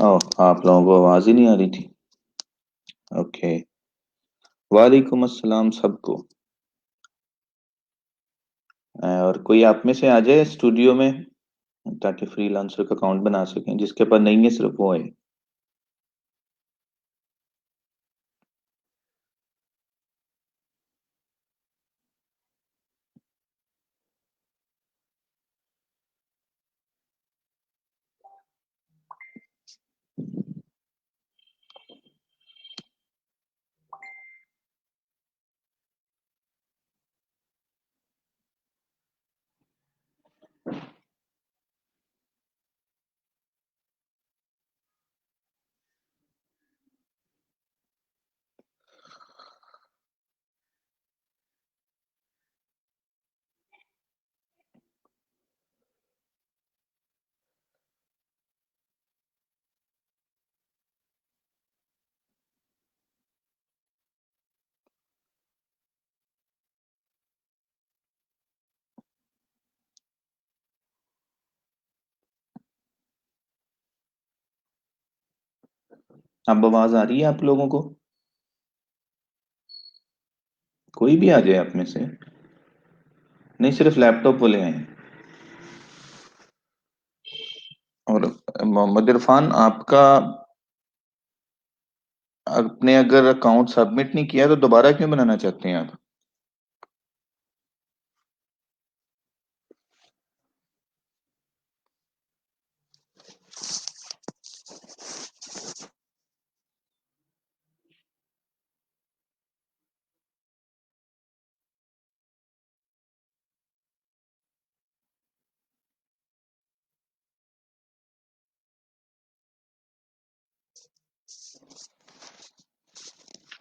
ओह, आप लोगों को आवाज ही नहीं आ रही थी। ओके। वालेकुम अस्सलाम सबको। और कोई आप में से आ जाए स्टूडियो में, ताकि फ्रीलांसर का अकाउंट बना सकें। जिसके पास नहीं है सिर्फ वो है। अब आवाज आ रही है आप लोगों को? कोई भी आ जाए आप में से। नहीं, सिर्फ लैपटॉप वाले हैं। और मोहम्मद इरफान, आपका आपने अगर अकाउंट सबमिट नहीं किया तो दोबारा क्यों बनाना चाहते हैं आप?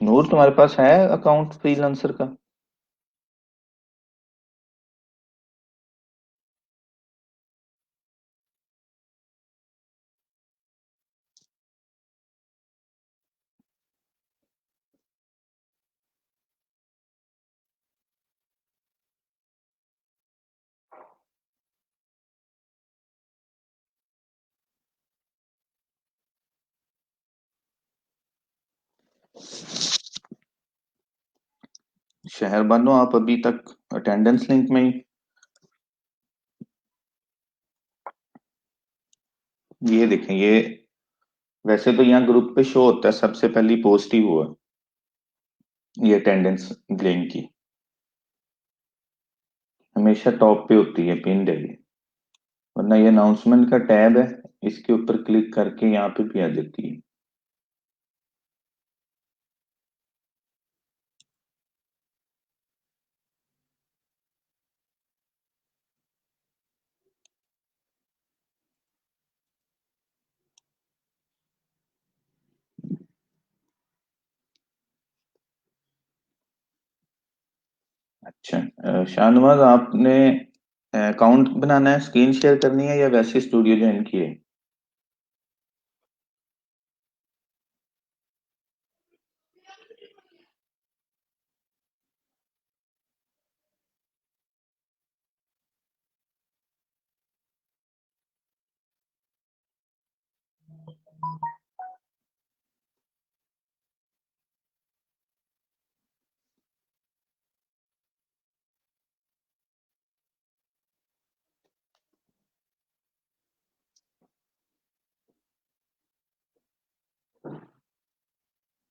नूर, तुम्हारे पास है अकाउंट फ्रीलांसर का? शहर बानो, आप अभी तक अटेंडेंस लिंक में ही। ये देखें, ये वैसे तो यहाँ ग्रुप पे शो होता है, सबसे पहली पोस्ट ही हुआ ये अटेंडेंस लिंक की। हमेशा टॉप पे होती है, पिन है ये। वरना ये अनाउंसमेंट का टैब है, इसके ऊपर क्लिक करके यहाँ पे भी आ जाती है। अच्छा, शाहनवाज, आपने अकाउंट बनाना है, स्क्रीन शेयर करनी है, या वैसे स्टूडियो ज्वाइन किए?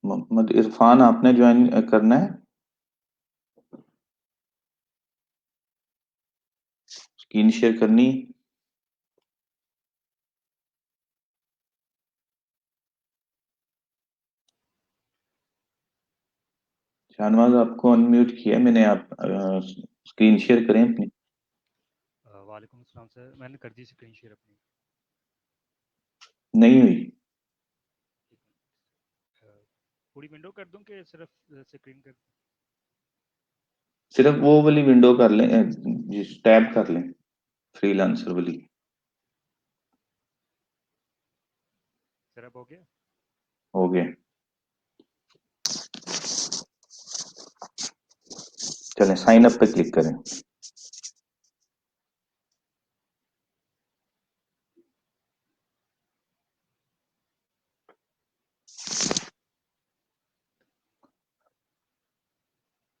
मोहम्मद इरफान, आपने ज्वाइन करना है? स्क्रीन शेयर करनी है? शाहनवाज, आपको अनम्यूट किया मैंने, आप स्क्रीन शेयर करें अपनी। वालेकुम अस्सलाम सर, मैंने कर दी स्क्रीन शेयर अपनी। नहीं हुई? एक मिनट, पूरी विंडो कर दूं कि सिर्फ स्क्रीन कर? सिर्फ वो वाली विंडो कर लें, जिस टैब कर लें, फ्रीलांसर वाली। सर अब हो गया? हो गया। चलें, साइन अप पे क्लिक करें।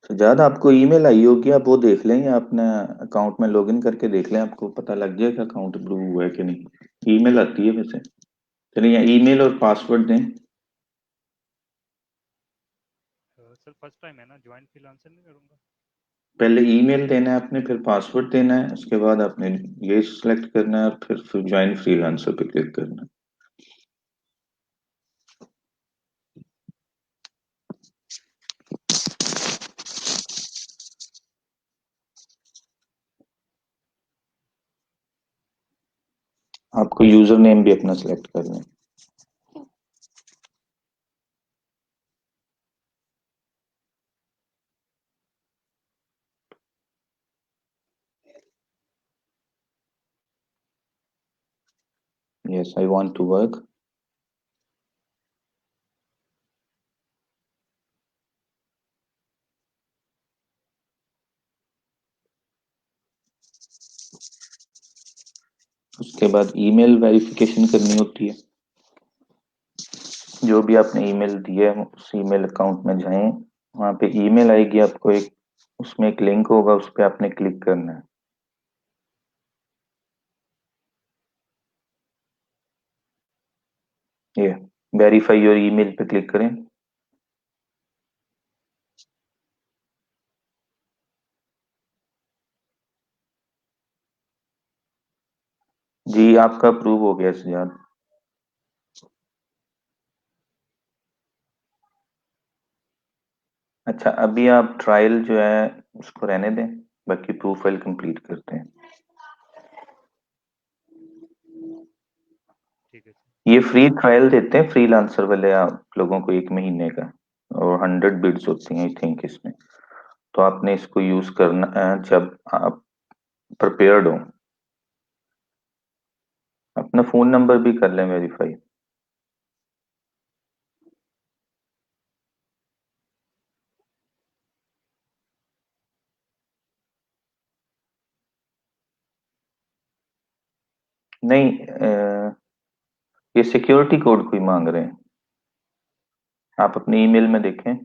सजाद, आपको ईमेल आई होगी, आप वो देख लें या अपने अकाउंट में लॉगिन करके देख लें, आपको पता लग जाएगा अकाउंट अप्रूव हुआ है कि नहीं। ईमेल आती है वैसे। चलिए, यहाँ ईमेल और पासवर्ड दें। सर फर्स्ट टाइम है ना, ज्वाइन फ्रीलांसर नहीं करूँगा। पहले ईमेल देना है आपने, फिर पासवर्ड देना है, उसके बाद आपने ये सिलेक्ट करना है और फिर ज्वाइन फ्रीलांसर पे क्लिक करना है। आपको यूजर नेम भी अपना सिलेक्ट करना है। Yes, I want to work. उसके बाद ईमेल वेरिफिकेशन करनी होती है। जो भी आपने ईमेल दिया है उस ईमेल अकाउंट में जाएं, वहां पे ईमेल आएगी आपको एक, उसमें एक लिंक होगा, उस पर आपने क्लिक करना है। ये वेरीफाई योर ईमेल पे क्लिक करें। जी, आपका अप्रूव हो गया सजाद। अच्छा, अभी आप ट्रायल जो है उसको रहने दें, बाकी प्रोफाइल कंप्लीट करते हैं। ठीक है सर। ये फ्री ट्रायल देते हैं फ्रीलांसर वाले आप लोगों को, 1 महीने का, और 100 बिड्स होती हैं आई थिंक इसमें। तो आपने इसको यूज करना है जब आप प्रिपेयर्ड हो। अपना फोन नंबर भी कर लें वेरीफाई। नहीं, ये सिक्योरिटी कोड कोई मांग रहे हैं, आप अपने ईमेल में देखें।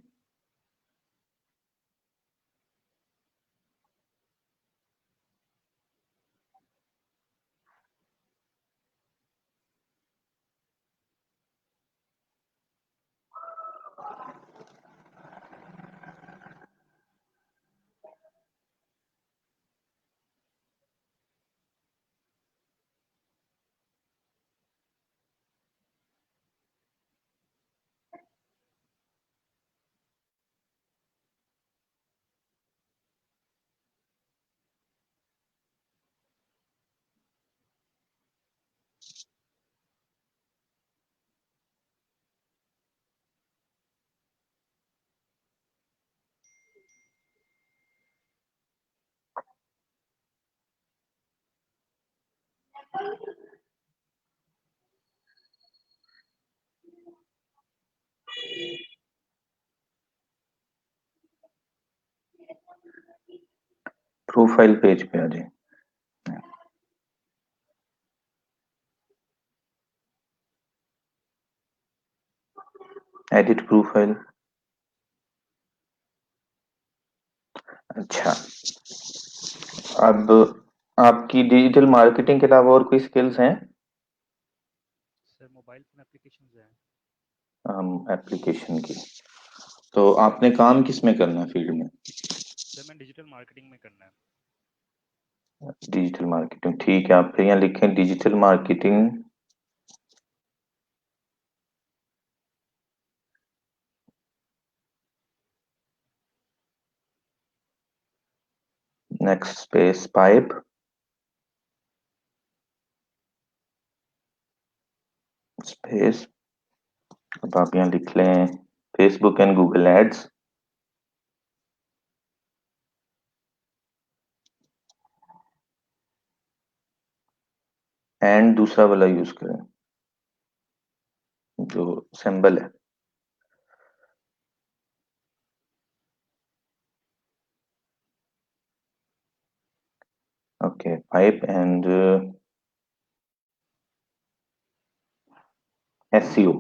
प्रोफाइल पेज पे आ जाए। Edit profile. अच्छा, अब आपकी डिजिटल मार्केटिंग के अलावा और कोई स्किल्स हैं? सर मोबाइल फ़ोन एप्लीकेशंस हैं। एप्लीकेशन की। तो आपने काम किस में करना है फील्ड में? सर मैं डिजिटल मार्केटिंग में करना है। डिजिटल मार्केटिंग, ठीक है, आप फिर यहाँ लिखें digital marketing. Next space pipe space. अब आप यहाँ लिख लें Facebook and Google ads, and दूसरा वाला यूज करें जो सिंबल है। Okay, pipe and SEO.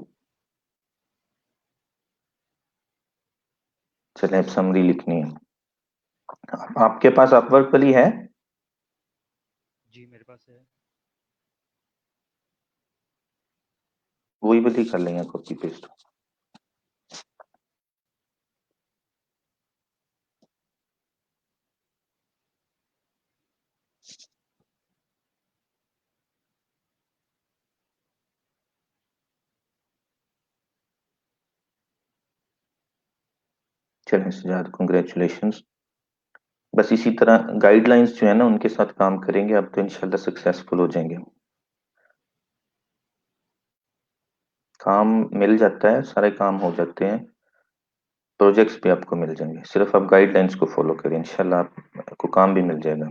चलिए, अब समरी लिखनी है। आपके पास अपवर्क वाली है? जी मेरे पास है। वही वाली कर लेंगे कॉपी पेस्ट। चलें सजाद, कंग्रेचुलेशंस। बस इसी तरह गाइडलाइंस जो है ना उनके साथ काम करेंगे, अब तो इंशाल्लाह सक्सेसफुल हो जाएंगे। काम मिल जाता है, सारे काम हो जाते हैं, प्रोजेक्ट्स भी आपको मिल जाएंगे, सिर्फ आप गाइडलाइंस को फॉलो करें, इंशाल्लाह आपको काम भी मिल जाएगा।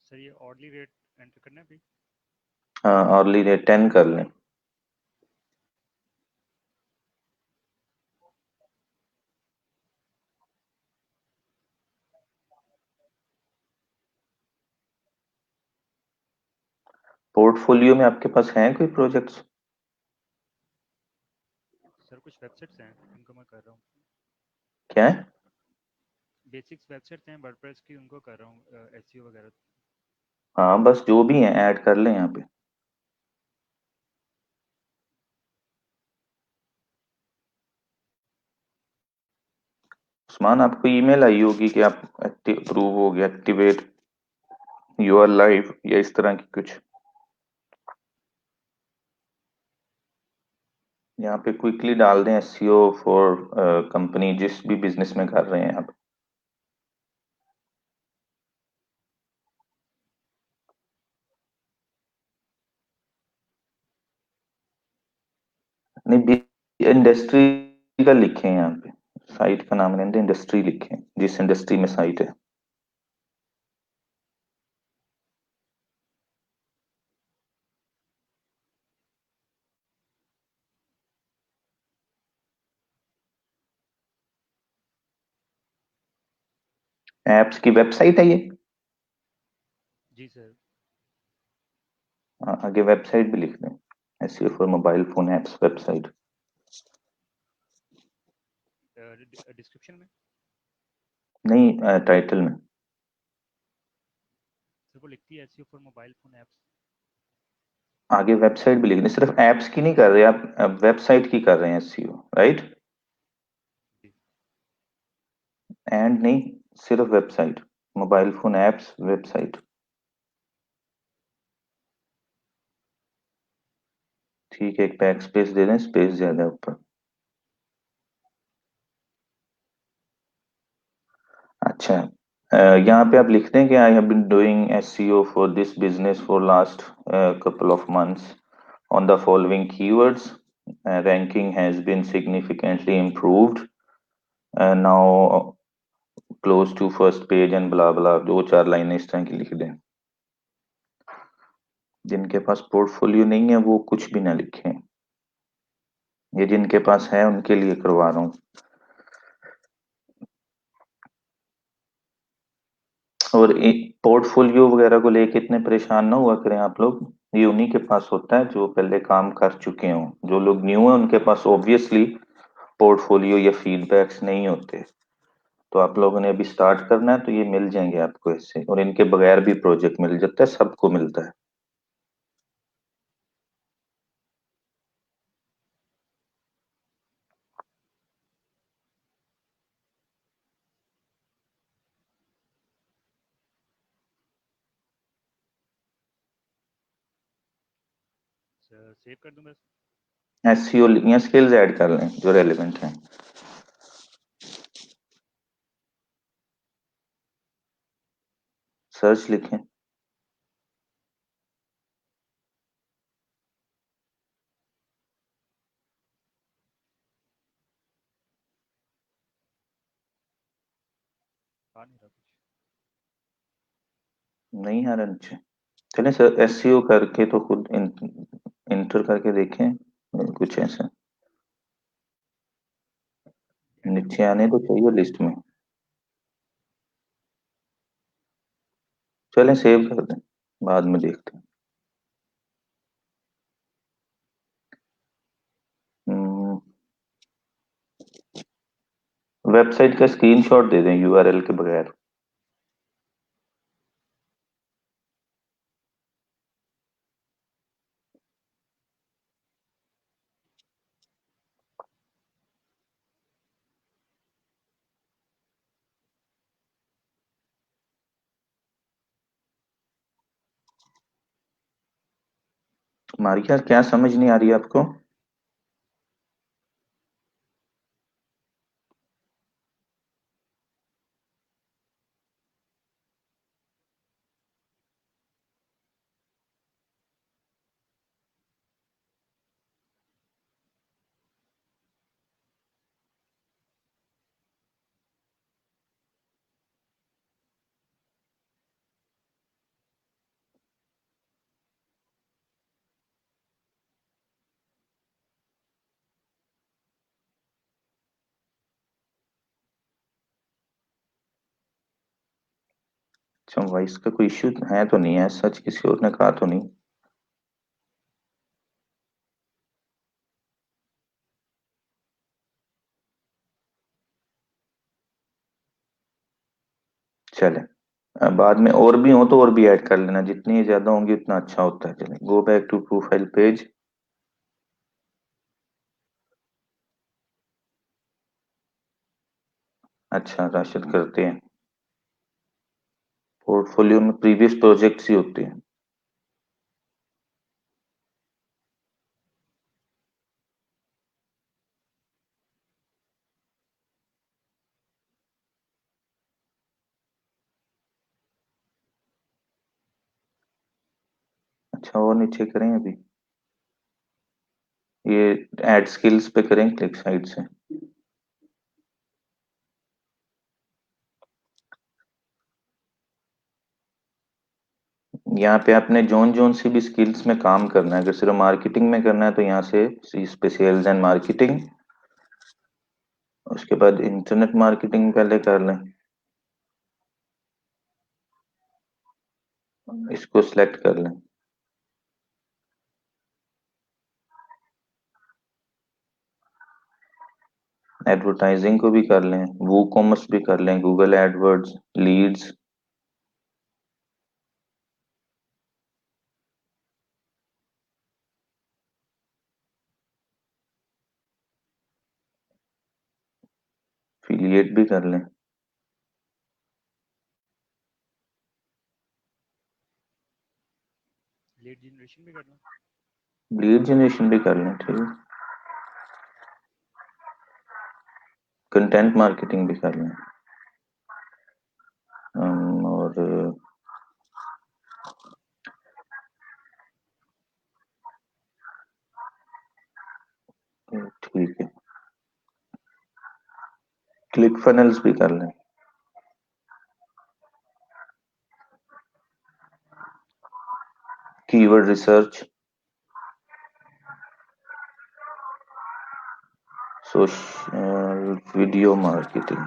सर ये ऑर्डरली रेट एंटर करना है अभी? हाँ, अर्ली डे 10 कर लें। पोर्टफोलियो में आपके पास हैं कोई प्रोजेक्ट्स? सर कुछ वेबसाइट्स हैं उनको मैं कर रहा हूँ। क्या है? बेसिक्स वेबसाइट्स हैं वर्डप्रेस की, उनको कर रहा हूँ एसईओ वगैरह। हाँ बस जो भी है ऐड कर लें यहाँ पे। उस्मान, आपको ईमेल आई होगी कि आप अप्रूव हो गया, एक्टिवेट यूआर लाइव या इस तरह की कुछ। यहाँ पे क्विकली डाल दें एसईओ फॉर कंपनी, जिस भी बिजनेस में कर रहे हैं आप। नहीं, इंडस्ट्री का लिखें यहाँ पे, साइट का नाम नहीं दें, इंडस्ट्री लिखें, जिस इंडस्ट्री में साइट है। एप्स की वेबसाइट है ये? जी सर। हाँ, आगे वेबसाइट भी लिख दें, SEO for mobile phone apps website. Description में? नहीं, टाइटल में। सर वो लिखती है SEO for mobile phone apps. आगे वेबसाइट भी लिख दें, सिर्फ एप्स की नहीं कर रहे आप, वेबसाइट की कर रहे हैं एसईओ, राइट? जी। एंड नहीं, सिर्फ website, mobile phone apps website. ठीक है, एक बैक स्पेस दे दें, स्पेस ज्यादा है ऊपर। अच्छा, यहाँ पे आप लिखते हैं कि I have been doing SEO for this business for last couple of months on the following keywords. Ranking has been significantly improved. Now close to first page and blah blah, दो चार लाइनें इस तरह की लिख दें। जिनके पास पोर्टफोलियो नहीं है वो कुछ भी ना लिखें, ये जिनके पास है उनके लिए करवा रहा हूँ। और पोर्टफोलियो वगैरह को लेके इतने परेशान ना हुआ करें आप लोग, ये उन्हीं के पास होता है जो पहले काम कर चुके हों। जो लोग न्यू हैं उनके पास ऑब्वियसली पोर्टफोलियो या फीडबैक्स नहीं होते। तो आप लोगों ने अभी स्टार्ट करना है तो ये मिल जाएंगे आपको इससे, और इनके बगैर भी प्रोजेक्ट मिल जाता है, सबको मिलता है। सर सेव कर दूं बस? एसईओ या स्किल्स ऐड कर लें जो रेलिवेंट हैं। सर्च लिखें। आ नहीं रहा कुछ। नहीं आ रहा नीचे? चलें सर, एसईओ करके तो खुद इंटर करके देखें, कुछ ऐसा एंटर नीचे किया है आने सर। तो चाहिए लिस्ट में। चलें सेव कर दें, बाद में देखते हैं। हम्म, वेबसाइट का स्क्रीनशॉट दे दें यूआरएल के बगैर। मारिया, क्या समझ नहीं आ रही है आपको? अच्छा, वॉइस का कोई इश्यू है तो नहीं है, सच किसी और ने कहा तो नहीं? चले, बाद में और भी हो तो और भी ऐड कर लेना, जितनी ज्यादा होंगी उतना अच्छा होता है। चले, go back to profile page. अच्छा, राशिद करते हैं। पोर्टफोलियो में प्रीवियस प्रोजेक्ट्स ही होते हैं। अच्छा, और नीचे करें अभी, ये ऐड स्किल्स पे करें क्लिक साइड से। यहाँ पे आपने जोन जोन सी भी स्किल्स में काम करना है। अगर सिर्फ मार्केटिंग में करना है तो यहाँ से इस पे सेल्स एंड मार्केटिंग, उसके बाद इंटरनेट मार्केटिंग पहले कर लें, इसको सिलेक्ट कर लें। एडवर्टाइजिंग को भी कर लें, वो कॉमर्स भी कर लें, गूगल एडवर्ड्स, लीड्स। एफिलिएट भी कर लें। लीड जनरेशन भी करना। लीड जनरेशन भी कर लें, ठीक है। कंटेंट मार्केटिंग भी कर लें। और ठीक है, क्लिक फनल्स भी कर लें। Keyword research, social video marketing.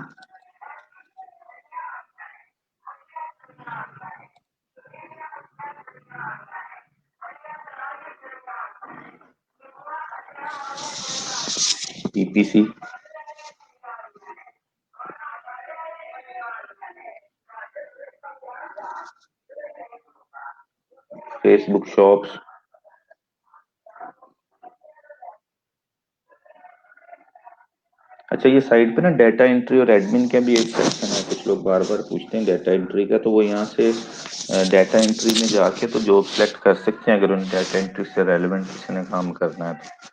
PPC, Facebook shops. अच्छा, ये साइड पे ना डाटा एंट्री और एडमिन का भी एक सेक्शन है, कुछ लोग बार बार पूछते हैं डाटा एंट्री का, तो वो यहाँ से डाटा एंट्री में जाके तो जॉब सेलेक्ट कर सकते हैं अगर उन डाटा एंट्री से रेलेवेंट किसी ने काम करना है तो।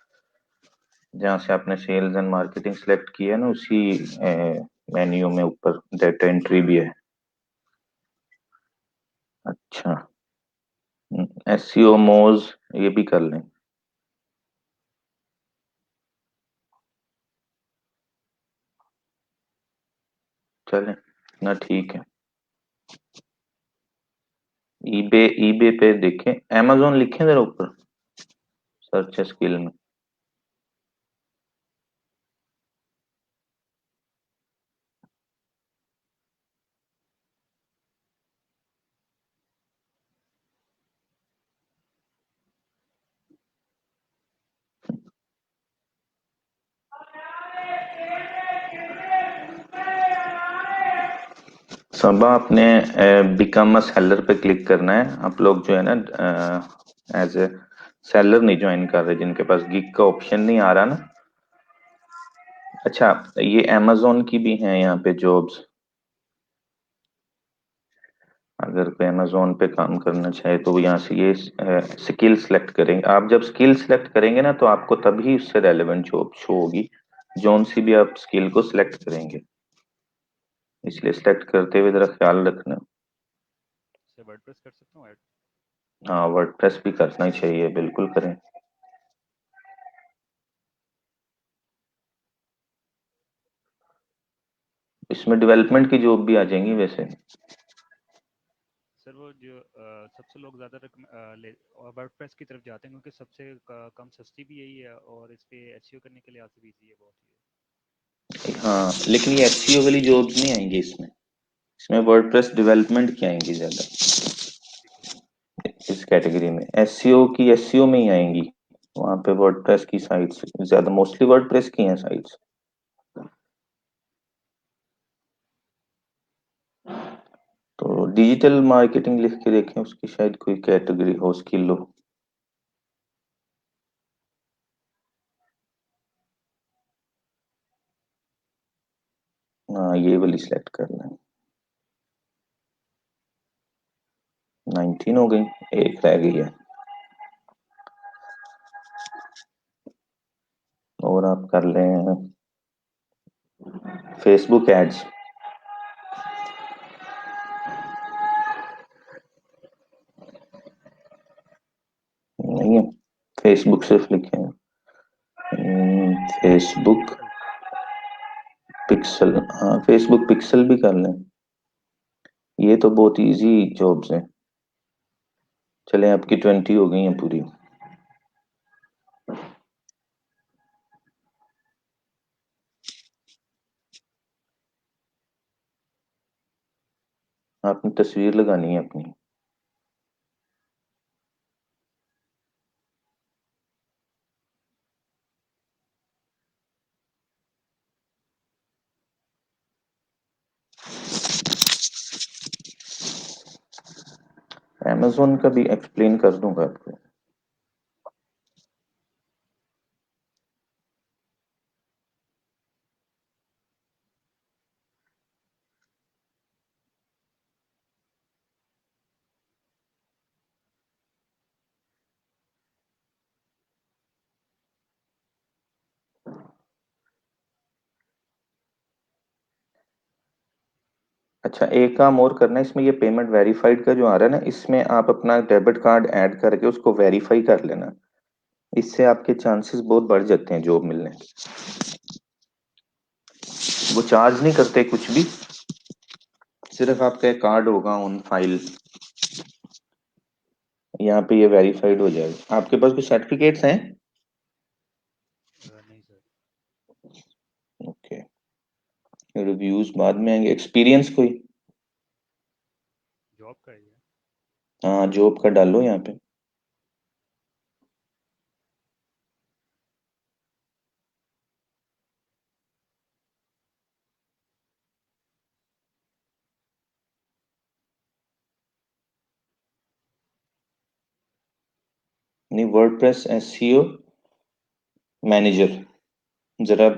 जहाँ से आपने सेल्स एंड मार्केटिंग सेलेक्ट किया है ना, उसी मेन्यू में ऊपर डाटा एंट्री भी है। अच्छा, एसईओ मोज, ये भी कर लें। चलें ना, ठीक है। ईबे, ईबे पे देखें, amazon लिखें जरा ऊपर सर्च स्किल में। सबा आपने बिकम अ सेलर पे क्लिक करना है। आप लोग जो है ना एज ए सेलर नहीं ज्वाइन कर रहे, जिनके पास गिग का ऑप्शन नहीं आ रहा ना। अच्छा, ये amazon की भी हैं यहाँ पे जॉब्स। अगर कोई amazon पे काम करना चाहे तो वो यहाँ से ये स्किल सेलेक्ट करेंगे। आप जब स्किल सेलेक्ट करेंगे ना तो आपको तभी उससे रेलेवेंट जॉब शो होगी, जोन सी भी आप स्किल को सिलेक्ट करेंगे। इसलिए सिलेक्ट करते हुए जरा ख्याल रखना। से वर्डप्रेस कर सकता हूँ ऐड? हाँ, वर्डप्रेस भी करना ही चाहिए, बिल्कुल करें। इसमें डेवलपमेंट की जॉब भी आ जाएंगी वैसे। सर वो जो सबसे लोग ज़्यादा वर्डप्रेस की तरफ जाते हैं क्योंकि सबसे कम सस्ती भी यही है और इस पे एसईओ करने के लिए आती भी इजी है बहुत ही। हाँ, लेकिन ये एसईओ वाली जॉब्स नहीं आएंगी इसमें। इसमें वर्डप्रेस डेवलपमेंट की आएंगी ज्यादा, ठीक है सर। इस कैटेगरी में एसईओ की एसईओ में ही आएंगी। वहां पे वर्डप्रेस की साइट्स ज्यादा, मोस्टली वर्डप्रेस की हैं साइट्स। तो डिजिटल मार्केटिंग लिख के देखें, उसकी शायद कोई कैटेगरी हो, स्किल हो। हाँ, ये वाली सिलेक्ट कर लें। 19 हो गई, एक रह गई है। और आप कर लें फेसबुक एड्स। नहीं है, फेसबुक सिर्फ लिखे हैं। Facebook pixel. पिक्सल, हाँ फेसबुक पिक्सल भी कर लें। ये तो बहुत इजी जॉब्स हैं। चलें, आपकी 20 हो गई हैं पूरी। आपने तस्वीर लगानी है अपनी। amazon का भी एक्सप्लेन कर दूंगा आपको। अच्छा, एक काम और करना है इसमें, ये पेमेंट वेरीफाइड का जो आ रहा है ना, इसमें आप अपना डेबिट कार्ड ऐड करके उसको वेरीफाई कर लेना। इससे आपके चांसेस बहुत बढ़ जाते हैं जॉब मिलने के। वो चार्ज नहीं करते कुछ भी, सिर्फ आपका कार्ड होगा ऑन फाइल, यहाँ पे ये वेरीफाइड हो जाएगा। आपके पास कुछ सर्टिफिकेट्स हैं? नहीं सर। ओके, रिव्यूज बाद में आएंगे। एक्सपीरियंस कोई? जॉब का ही है। हाँ, जॉब का डालो यहाँ पे। नहीं, वर्डप्रेस एसईओ मैनेजर, जरा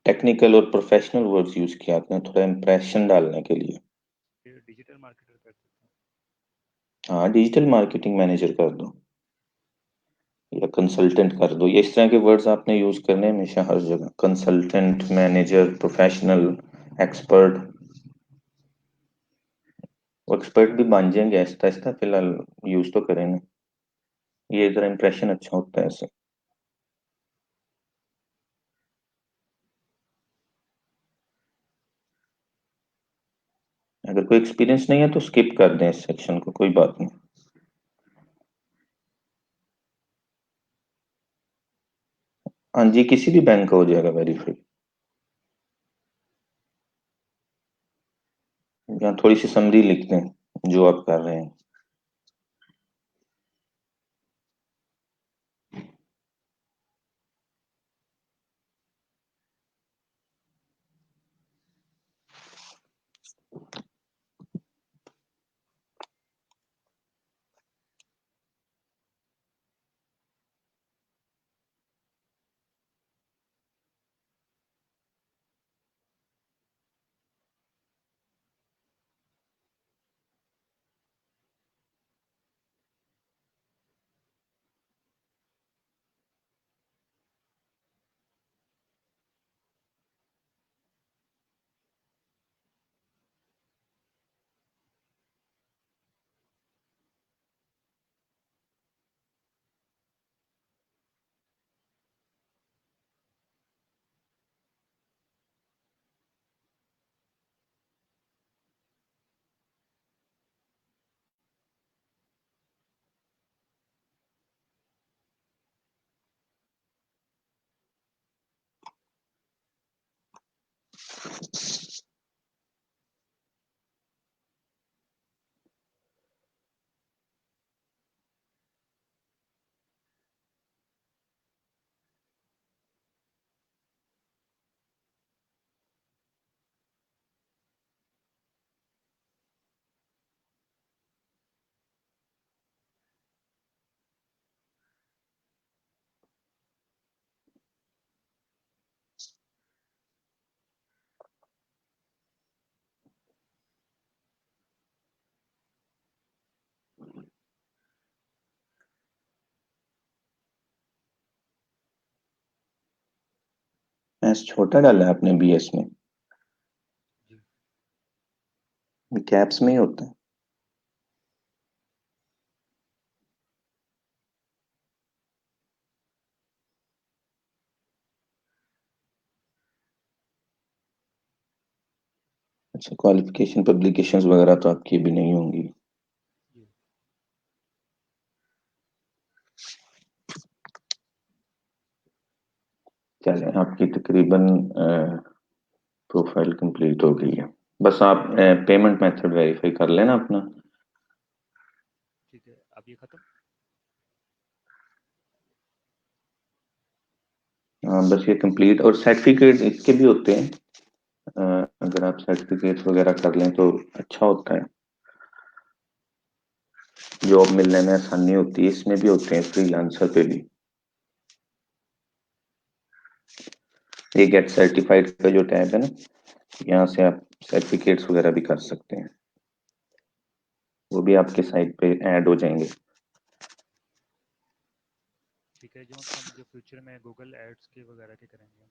टेक्निकल और प्रोफेशनल वर्ड्स यूज किया आपने, थोड़ा इम्प्रेशन डालने के लिए। फिर डिजिटल मार्केटर कर सकता हूँ। हाँ, डिजिटल मार्केटिंग मैनेजर कर दो या कंसल्टेंट कर दो। ये इस तरह के वर्ड्स आपने यूज करने हैं हमेशा हर जगह, कंसल्टेंट, मैनेजर, प्रोफेशनल, एक्सपर्ट। वो एक्सपर्ट भी बन जाएंगे आहिस्ता आहिस्ता, फिलहाल यूज तो करें ना। ये जरा इम्प्रेशन अच्छा होता है ऐसे। अगर कोई एक्सपीरियंस नहीं है तो स्किप कर दें इस सेक्शन को, कोई बात नहीं। हाँ जी, किसी भी बैंक का हो जाएगा वेरीफाई। यहाँ थोड़ी सी समरी लिख दें जो आप कर रहे हैं। एस छोटा डाला है आपने बीएस में, जी। कैप्स में ही होता है। अच्छा, क्वालिफिकेशन पब्लिकेशंस वगैरह तो आपकी भी नहीं होंगी। जी। चले, आपकी तकरीबन प्रोफाइल कंप्लीट हो गई है। बस आप पेमेंट मेथड वेरीफाई कर लेना अपना। ठीक है, अब ये खत्म। हाँ, बस ये कंप्लीट, और सर्टिफिकेट इसके भी होते हैं। अगर आप सर्टिफिकेट वगैरह कर लें तो अच्छा होता है, जॉब मिलने में आसानी होती है। इसमें भी होते हैं फ्रीलांसर पे भी। ये गेट सर्टिफाइड का जो टैब है ना, यहाँ से आप सर्टिफिकेट्स वगैरह भी कर सकते हैं, वो भी आपके साइट पे ऐड हो जाएंगे। ठीक है, जो हम जो फ्यूचर में गूगल एड्स के वगैरह के करेंगे।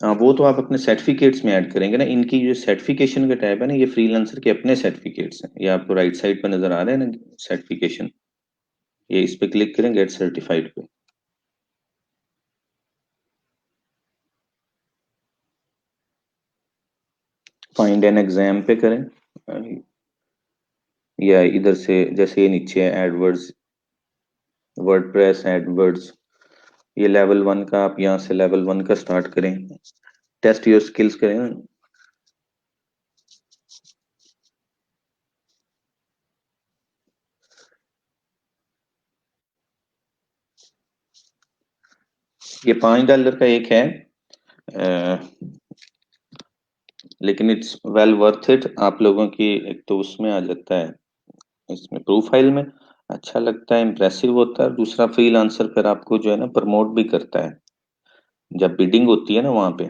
हाँ, वो तो आप अपने सर्टिफिकेट्स में ऐड करेंगे ना। इनकी जो सर्टिफिकेशन का टैब है ना, ये फ्रीलांसर के अपने सर्टिफिकेट्स हैं। ये आपको राइट साइड पर नजर आ रहे हैं ना, सर्टिफिकेशन। ये इस पे क्लिक करें, गेट सर्टिफाइड पे। फाइंड एन एग्जाम पे करें, या इधर से जैसे ये नीचे है एडवर्ड्स, वर्डप्रेस एडवर्ड्स, ये लेवल 1 का, आप यहाँ से लेवल 1 का स्टार्ट करें। टेस्ट योर स्किल्स करें। ये $5 का एक है, लेकिन इट्स वेल वर्थ इट आप लोगों की। एक तो उसमें आ जाता है, इसमें प्रोफाइल में अच्छा लगता है, इम्प्रेसिव होता है। दूसरा, फ्रीलांसर फिर आपको जो है ना प्रमोट भी करता है जब बिडिंग होती है ना वहां पे।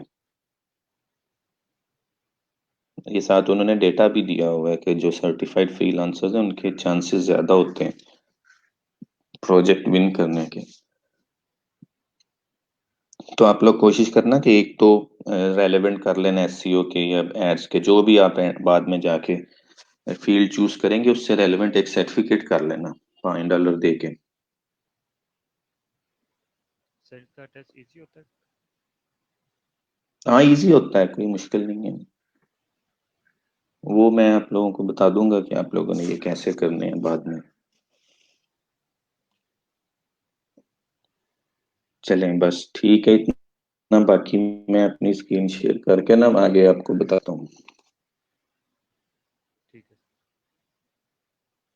ये साथ उन्होंने डेटा भी दिया हुआ है कि जो सर्टिफाइड फ्रीलांसर्स हैं उनके चांसेस ज्यादा होते हैं प्रोजेक्ट विन करने के। तो आप लोग कोशिश करना कि एक तो रेलेवेंट कर लेना एससीओ के या एड्स के, जो भी आप बाद में जाके फील्ड चूज करेंगे उससे रेलेवेंट एक सर्टिफिकेट कर लेना $5 दे के। सेल्फ का टेस्ट इजी होता है। हाँ, इजी होता है, कोई मुश्किल नहीं है। वो मैं आप लोगों को बता दूंगा कि आप लोगों ने ये कैसे करने हैं बाद में। चलें, बस ठीक है इतना। बाकी मैं अपनी स्क्रीन शेयर करके ना आगे आपको बताता हूँ ठीक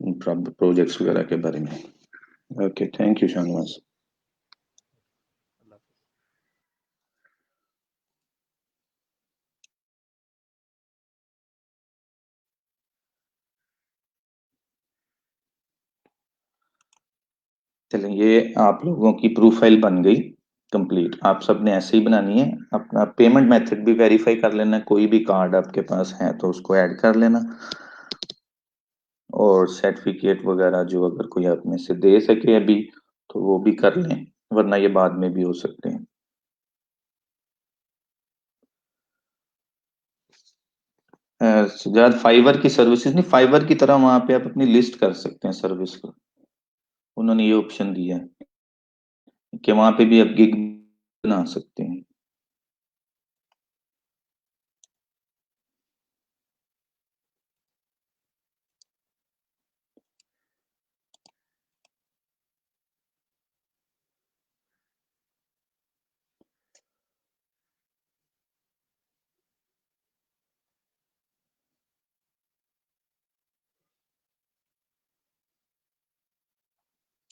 है। प्रोजेक्ट्स वगैरह के बारे में। Okay, thank you Shahnawaz. अल्लाह हाफिज़। चलें, ये आप लोगों की प्रोफाइल बन गई कंप्लीट। आप सबने ऐसे ही बनानी है। अपना पेमेंट मेथड भी वेरीफाई कर लेना, कोई भी कार्ड आपके पास है तो उसको ऐड कर लेना, और सर्टिफिकेट वगैरह जो अगर कोई आप में से दे सके अभी तो वो भी कर लें, वरना ये बाद में भी हो सकते हैं। सजाद, फाइवर की सर्विसेज नहीं, फाइवर की तरह वहां पे आप अपनी लिस्ट कर सकते हैं सर्विस को। उन्होंने ये ऑप्शन दिया है कि वहां पे भी आप गिग बना सकते हैं।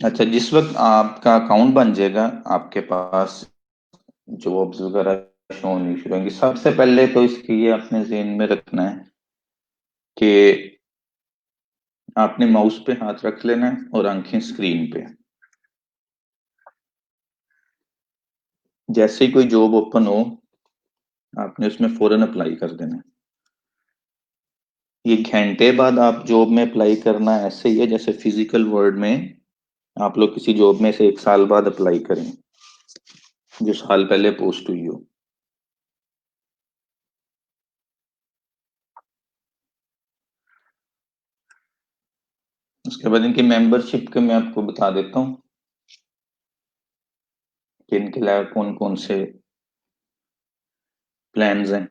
अच्छा, जिस वक्त आपका अकाउंट बन जाएगा आपके पास जॉब्स वगैरह शो होनी शुरू होंगी, सबसे पहले तो इसके ये अपने ज़हन में रखना है कि आपने माउस पे हाथ रख लेना है और आंखें स्क्रीन पे। जैसे ही कोई जॉब ओपन हो आपने उसमें फौरन अप्लाई कर देना है। ये घंटे बाद आप जॉब में अप्लाई करना ऐसे ही है जैसे फिजिकल वर्ल्ड में आप लोग किसी जॉब में से 1 साल बाद अप्लाई करें। जो साल पहले पोस्ट हुई हो। उसके बाद इनकी मेंबरशिप के मैं आपको बता देता हूँ कि इनके लिए कौन कौन से प्लान्स हैं।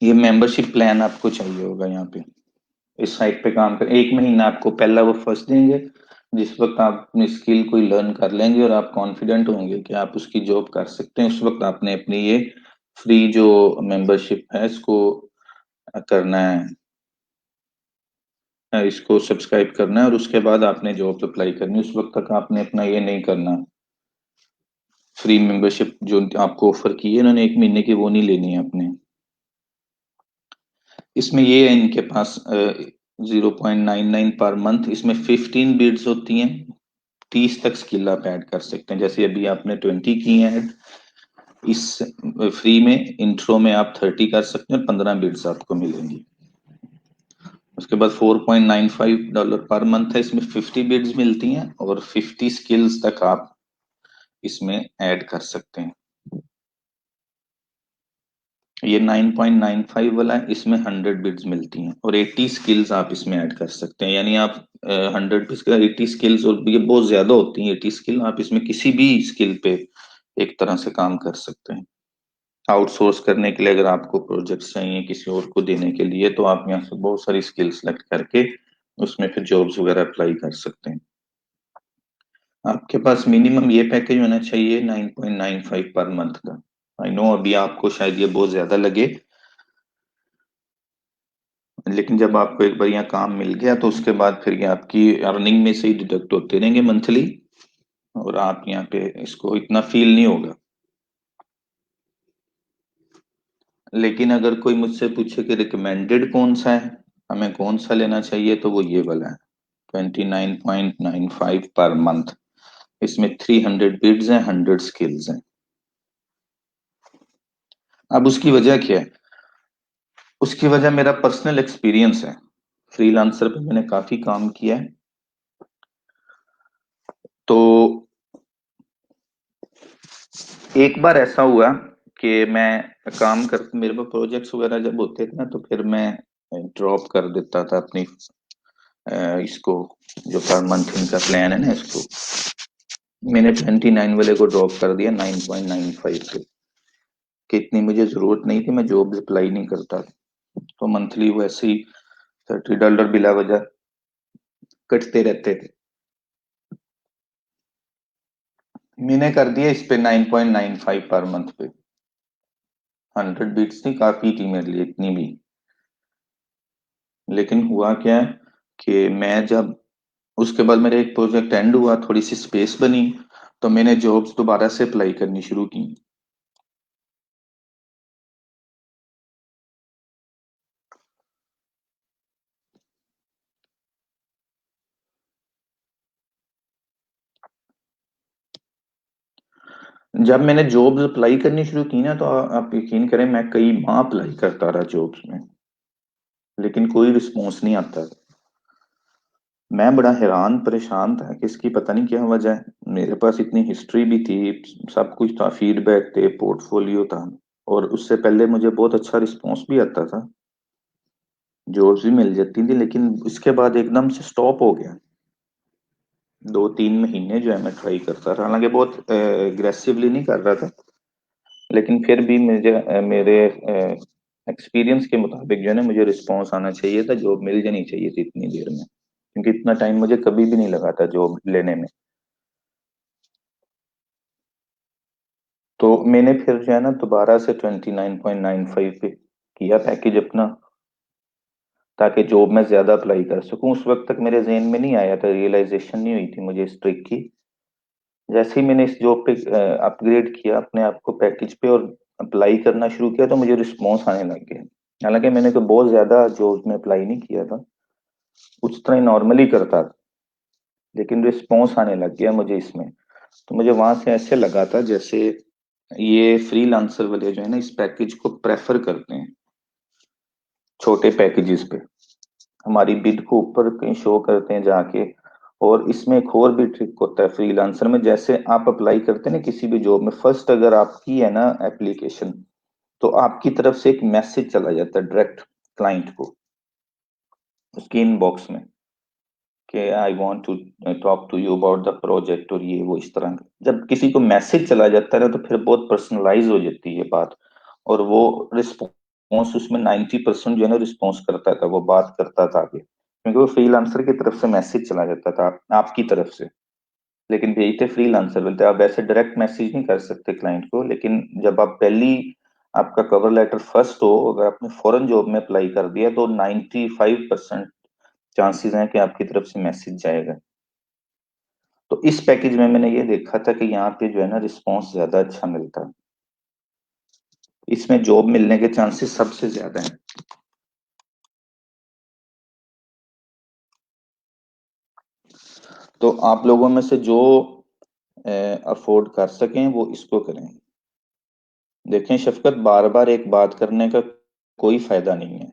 ये मेंबरशिप प्लान आपको चाहिए होगा यहाँ पे। इस साइट पे काम कर 1 महीना आपको पहला वो फर्स्ट देंगे, जिस वक्त आप अपनी स्किल कोई लर्न कर लेंगे और आप कॉन्फिडेंट होंगे कि आप उसकी जॉब कर सकते हैं, उस वक्त आपने अपनी ये फ्री जो मेंबरशिप है इसको करना है, इसको सब्सक्राइब करना है, और उसके बाद आपने जॉब अप्लाई करनी है। उस वक्त तक आपने अपना ये नहीं करना, फ्री मेंबरशिप जो आपको ऑफर की है इन्होंने 1 महीने की, वो नहीं लेनी है आपने। इसमें ये है इनके पास 0.99 पर मंथ, इसमें 15 बिड्स होती हैं, 30 तक स्किल आप ऐड कर सकते हैं। जैसे अभी आपने 20 की है ऐड, इस फ्री में इंट्रो में आप 30 कर सकते हैं, 15 बिड्स आपको मिलेंगी। उसके बाद $4.95 पर मंथ है, इसमें 50 बिड्स मिलती हैं और 50 स्किल्स तक आप इसमें ऐड कर सकते हैं। ये 9.95 वाला है, इसमें 100 बिड्स मिलती हैं और 80 स्किल्स आप इसमें ऐड कर सकते हैं। यानी आप 100 बिड्स का 80 स्किल्स, और ये बहुत ज्यादा होती हैं 80 स्किल, आप इसमें किसी भी स्किल पे एक तरह से काम कर सकते हैं। आउटसोर्स करने के लिए अगर आपको प्रोजेक्ट्स चाहिए किसी और को देने के लिए, तो आप यहाँ से बहुत सारी स्किल सेलेक्ट करके उसमें फिर जॉब्स वगैरह अप्लाई कर सकते हैं। आपके पास मिनिमम ये पैकेज होना चाहिए 9.95 पर मंथ का। आई नो अभी आपको शायद ये बहुत ज्यादा लगे, लेकिन जब आपको एक बार यहाँ काम मिल गया तो उसके बाद फिर ये आपकी अर्निंग में से ही डिडक्ट होते रहेंगे मंथली, और आप यहाँ पे इसको इतना फील नहीं होगा। लेकिन अगर कोई मुझसे पूछे कि रिकमेंडेड कौन सा है, हमें कौन सा लेना चाहिए, तो वो ये वाला है, 29.95 पर मंथ। इसमें 300 बिड्स हैं, 100 स्किल्स हैं। अब उसकी वजह क्या है? उसकी वजह मेरा पर्सनल एक्सपीरियंस है, फ्रीलांसर पे मैंने काफी काम किया है। तो एक बार ऐसा हुआ कि मैं काम कर, मेरे पास प्रोजेक्ट्स वगैरह जब होते थे ना, तो फिर मैं ड्रॉप कर देता था अपनी इसको, जो पर मंथ इनका प्लान है ना, इसको मैंने 29 वाले को ड्रॉप कर दिया 9.95 पे, कि इतनी मुझे जरूरत नहीं थी, मैं जॉब अप्लाई नहीं करता। तो मंथली वो ऐसे ही $30 बिला वजह कटते रहते थे। मैंने कर दिया इस पे 9.95 पर मंथ पे। 100 बिट्स नहीं, काफी थी मेरे लिए इतनी भी। लेकिन हुआ क्या है कि मैं जब, उसके बाद मेरा एक प्रोजेक्ट एंड हुआ, थोड़ी सी स्पेस बनी, तो मैंने जॉब्स दोबारा से अप्लाई करनी शुरू की। जब मैंने जॉब्स अप्लाई करनी शुरू की ना, तो आप यकीन करें मैं कई माह अप्लाई करता रहा जॉब्स में, लेकिन कोई रिस्पॉन्स नहीं आता। मैं बड़ा हैरान परेशान था कि इसकी पता नहीं क्या वजह है। मेरे पास इतनी हिस्ट्री भी थी, सब कुछ था, फीडबैक थे, पोर्टफोलियो था, और उससे पहले मुझे बहुत अच्छा रिस्पॉन्स भी आता था, जॉब्स भी मिल जाती थी। लेकिन इसके बाद एकदम से स्टॉप हो गया। 2-3 महीने जो है मैं ट्राई करता रहा, हालांकि बहुत एग्रेसिवली नहीं कर रहा था, लेकिन फिर भी मुझे मेरे एक्सपीरियंस के मुताबिक जो है ना, मुझे रिस्पॉन्स आना चाहिए था, जॉब मिल जानी चाहिए थी इतनी देर में, क्योंकि इतना टाइम मुझे कभी भी नहीं लगा था जॉब लेने में। तो मैंने फिर जो है ना दोबारा से 29.95 पे किया पैकेज अपना, ताकि जॉब में ज्यादा अप्लाई कर सकूं। उस वक्त तक मेरे जहन में नहीं आया था, रियलाइजेशन नहीं हुई थी मुझे इस ट्रिक की। जैसे ही मैंने इस जॉब पे अपग्रेड किया अपने आप को पैकेज पे और अप्लाई करना शुरू किया, तो मुझे रिस्पॉन्स आने लग गया। हालांकि मैंने तो बहुत ज्यादा जॉब में अप्लाई नहीं किया था, उस तरह नॉर्मली करता था, लेकिन रिस्पॉन्स आने लग गया मुझे इसमें। तो मुझे वहां से ऐसे लगा था जैसे ये फ्रीलांसर वाले जो है ना, इस पैकेज को प्रेफर करते हैं छोटे पैकेजेस पे। हमारी बिड को ऊपर कहीं शो करते हैं जाके। और इसमें एक और भी ट्रिक होता है फ्रीलांसर में, जैसे आप अप्लाई करते हैं ना किसी भी जॉब में, फर्स्ट अगर आपकी है ना एप्लीकेशन, तो आपकी तरफ से एक मैसेज चला जाता है डायरेक्ट क्लाइंट को उसके इनबॉक्स में, कि I want to talk to you about the project, और ये वो इस तरह का जब किसी को मैसेज चला जाता है ना, तो फिर बहुत पर्सनलाइज हो जाती है बात। और वो रिस्पॉन्स उसमें 90% जो है ना रिस्पॉन्स करता था, वो बात करता था आगे, क्योंकि वो फ्रीलांसर की तरफ से मैसेज चला जाता था आपकी तरफ से। लेकिन भेजते फ्रीलांसर बोलते आप ऐसे डायरेक्ट मैसेज नहीं कर सकते क्लाइंट को। लेकिन जब आप पहली आपका कवर लेटर फर्स्ट हो, अगर आपने फॉरेन जॉब में अप्लाई कर दिया, तो 95% चांसेस हैं कि आपकी तरफ से मैसेज जाएगा। तो इस पैकेज में मैंने ये देखा था कि यहाँ पे जो है ना रिस्पॉन्स ज्यादा अच्छा मिलता है, इसमें जॉब मिलने के चांसेस सबसे ज्यादा हैं। तो आप लोगों में से जो अफोर्ड कर सकें वो इसको करें। देखें शफकत, बार बार एक बात करने का कोई फायदा नहीं है।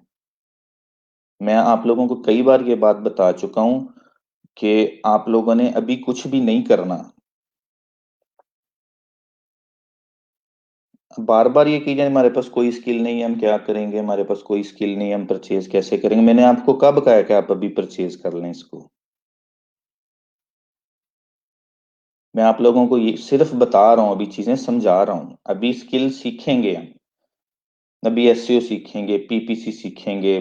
मैं आप लोगों को कई बार ये बात बता चुका हूं कि आप लोगों ने अभी कुछ भी नहीं करना। बार बार ये कीजिए हमारे पास कोई स्किल नहीं है, हम क्या करेंगे, हमारे पास कोई स्किल नहीं है, हम परचेज कैसे करेंगे। मैंने आपको कब कहा है कि आप अभी परचेज कर लें इसको? मैं आप लोगों को ये सिर्फ बता रहा हूँ, अभी चीजें समझा रहा हूँ। अभी स्किल सीखेंगे हम, अभी एसईओ सीखेंगे, पीपीसी सीखेंगे,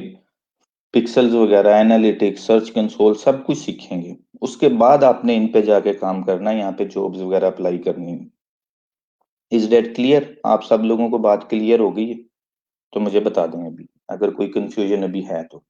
पिक्सल्स वगैरह, एनालिटिक्स, सर्च कंसोल, सब कुछ सीखेंगे। उसके बाद आपने इन पे जाके काम करना है, यहाँ पे जॉब्स वगैरह अप्लाई करनी है। Is that clear? आप सब लोगों को बात क्लियर हो गई है? तो मुझे बता दें अभी अगर कोई कंफ्यूजन अभी है तो।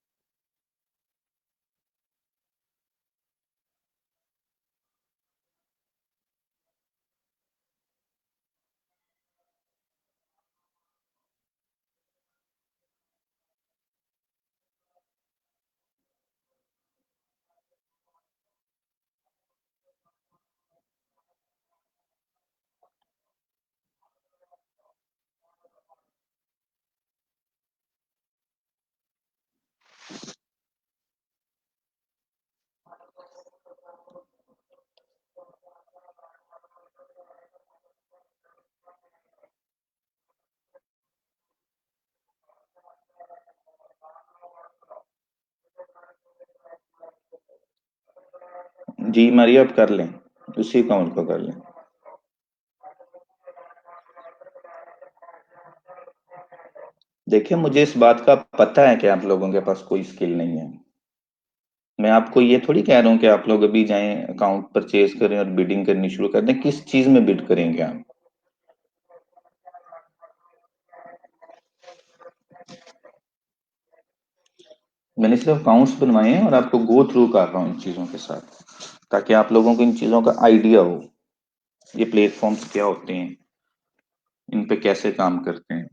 जी मारिए, आप कर लें, उसी अकाउंट को कर लें। देखिए मुझे इस बात का पता है कि आप लोगों के पास कोई स्किल नहीं है। मैं आपको ये थोड़ी कह रहा हूँ कि आप लोग अभी जाएं अकाउंट परचेज करें और बिडिंग करनी शुरू कर दें। किस चीज में बिड करेंगे आप? मैंने सिर्फ अकाउंट्स बनवाए हैं और आपको गो थ्रू कर रहा हूँ इन चीजों के साथ, ताकि आप लोगों को इन चीजों का आइडिया हो, ये प्लेटफॉर्म्स क्या होते हैं, इन पे कैसे काम करते हैं।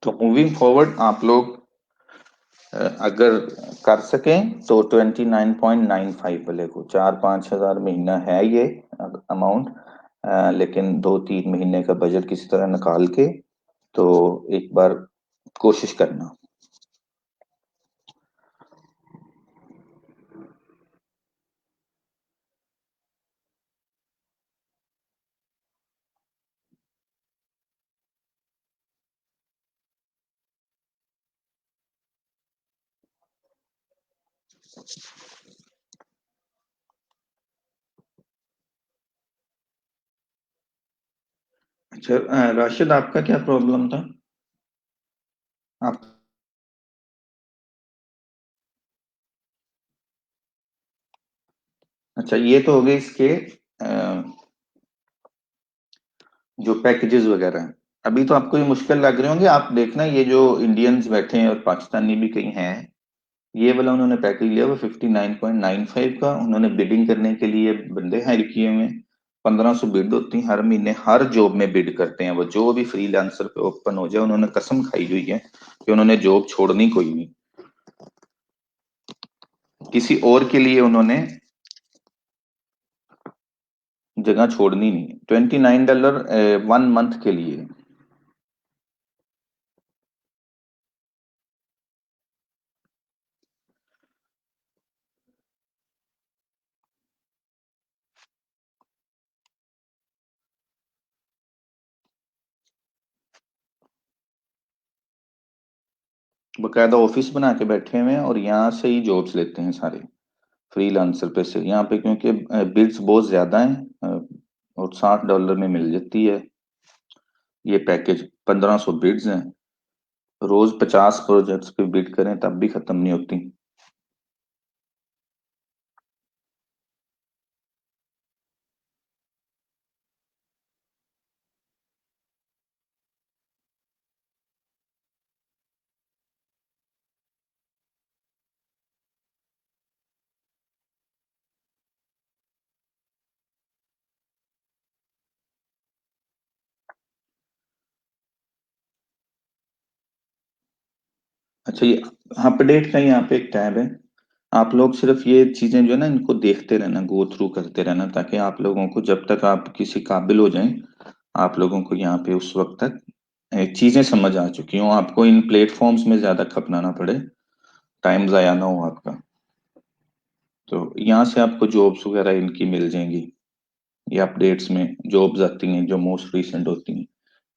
तो मूविंग फॉरवर्ड आप लोग अगर कर सकें तो 29.95 वाले को, 4-5 हजार महीना है ये अमाउंट। लेकिन 2-3 महीने का बजट किसी तरह निकाल के तो एक बार कोशिश करना। अच्छा राशिद, आपका क्या प्रॉब्लम था? आप अच्छा, ये तो हो गए इसके जो पैकेजेस वगैरह हैं। अभी तो आपको ये मुश्किल लग रहे होंगे। आप देखना ये जो इंडियंस बैठे हैं और पाकिस्तानी भी कहीं हैं, ये वाला उन्होंने पैकेज लिया हुआ 59.95 का। उन्होंने बिडिंग करने के लिए बंदे हायर किए हुए हैं। 1500 बिड होती है हर महीने, हर जॉब में बिड करते हैं वो, जो भी फ्रीलांसर पे ओपन हो जाए। उन्होंने कसम खाई हुई है कि उन्होंने जॉब छोड़नी कोई नहीं। किसी और के लिए उन्होंने जगह छोड़नी नहीं है। $29 1 मंथ के लिए। बकायदा ऑफिस बना के बैठे हुए हैं और यहाँ से ही जॉब्स लेते हैं सारे फ्रीलांसर पे से। यहाँ पे क्योंकि बिड्स बहुत ज्यादा हैं, और $60 में मिल जाती है ये पैकेज। 1500 बिड्स हैं, रोज 50 प्रोजेक्ट्स पे बिड करें तब भी खत्म नहीं होती। अच्छा, ये अपडेट का यहाँ पे एक टैब है। आप लोग सिर्फ ये चीजें जो है ना, इनको देखते रहना, गो थ्रू करते रहना, ताकि आप लोगों को जब तक आप किसी काबिल हो जाएं, आप लोगों को यहाँ पे उस वक्त तक चीजें समझ आ चुकी हों, आपको इन प्लेटफॉर्म्स में ज्यादा खपना ना पड़े, टाइम जाया ना हो आपका। तो यहाँ से आपको जॉब्स वगैरह इनकी मिल जाएंगी। ये अपडेट्स में जॉब्स आती हैं जो मोस्ट रिसेंट होती हैं।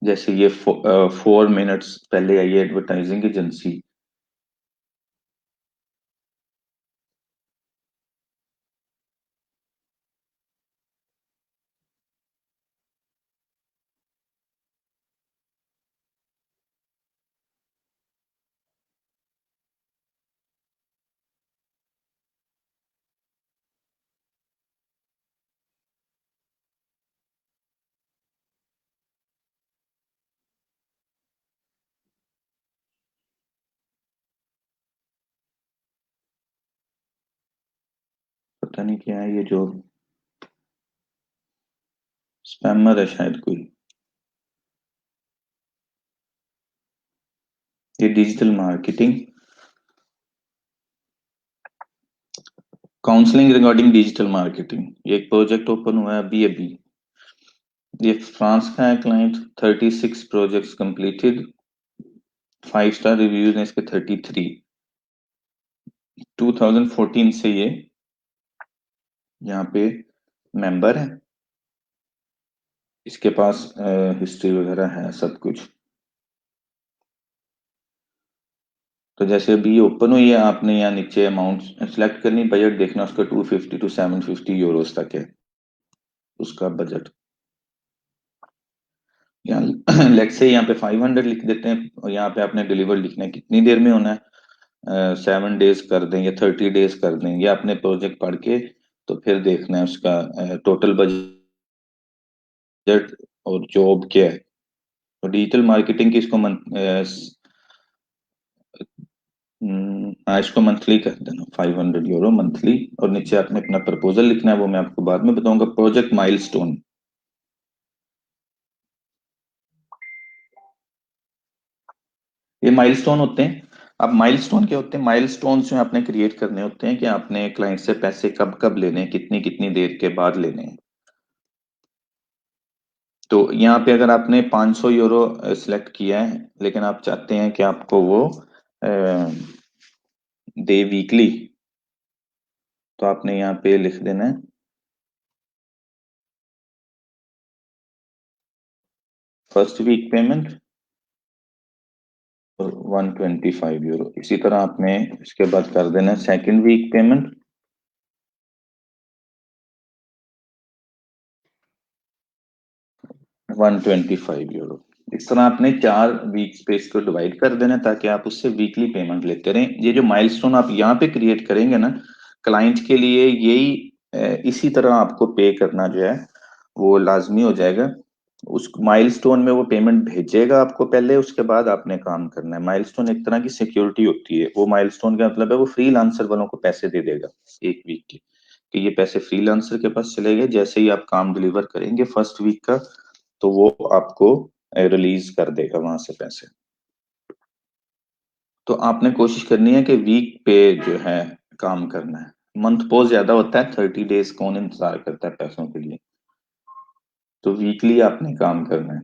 जैसे ये 4 मिनट्स पहले आई है एडवर्टाइजिंग एजेंसी। पता नहीं क्या है ये जॉब, स्पैमर है शायद कोई। ये digital marketing, counselling regarding digital marketing, ये एक प्रोजेक्ट ओपन हुआ है अभी अभी। ये फ्रांस का है client. 36 projects completed, 5 star reviews हैं इसके 33। 2014 से ये यहाँ पे मेंबर है, इसके पास हिस्ट्री वगैरह है सब कुछ। तो जैसे अभी ये ओपन हुई है, आपने यहाँ नीचे अमाउंट सेलेक्ट करनी, बजट देखना उसका 250 to 750 यूरोस तक है उसका बजट। यहाँ लेट से यहाँ पे 500 लिख देते हैं, और यहाँ पे आपने डिलीवर लिखना है कितनी देर में होना है, 7 डेज कर दें या 30 डेज कर दें, या अपने प्रोजेक्ट पढ़ के तो फिर देखना है उसका टोटल बजट और जॉब क्या है। तो डिजिटल मार्केटिंग की इसको हाँ, इसको मंथली कर देना, €500 मंथली। और नीचे आपने अपना प्रपोजल लिखना है, वो मैं आपको बाद में बताऊंगा। प्रोजेक्ट माइलस्टोन, ये माइलस्टोन होते हैं। अब माइलस्टोन क्या होते हैं? माइलस्टोन जो आपने क्रिएट करने होते हैं कि आपने क्लाइंट से पैसे कब कब लेने हैं, कितनी कितनी देर के बाद लेने हैं। तो यहाँ पे अगर आपने €500 सिलेक्ट किया है, लेकिन आप चाहते हैं कि आपको वो दे वीकली, तो आपने यहाँ पे लिख देना है फर्स्ट वीक पेमेंट और €125। इसी तरह आपने इसके बाद कर देना है सेकेंड वीक पेमेंट, €125। इस तरह आपने 4 वीक्स पे इसको डिवाइड कर देना, ताकि आप उससे वीकली पेमेंट लेते रहें। ये जो माइलस्टोन आप यहाँ पे क्रिएट करेंगे ना, क्लाइंट के लिए यही इसी तरह आपको पे करना जो है वो लाजमी हो जाएगा। उस माइलस्टोन में वो पेमेंट भेजेगा आपको पहले, उसके बाद आपने काम करना है। माइलस्टोन एक तरह की सिक्योरिटी होती है। वो माइलस्टोन का मतलब है वो फ्रीलांसर वालों को पैसे दे देगा 1 वीक के, कि ये पैसे फ्रीलांसर के पास चले गए, जैसे ही आप काम डिलीवर करेंगे फर्स्ट वीक का, तो वो आपको रिलीज कर देगा वहां से पैसे। तो आपने कोशिश करनी है कि वीक पे जो है काम करना है। मंथ पोज ज्यादा होता है, 30 डेज कौन इंतजार करता है पैसों के लिए। तो वीकली आपने काम करना है।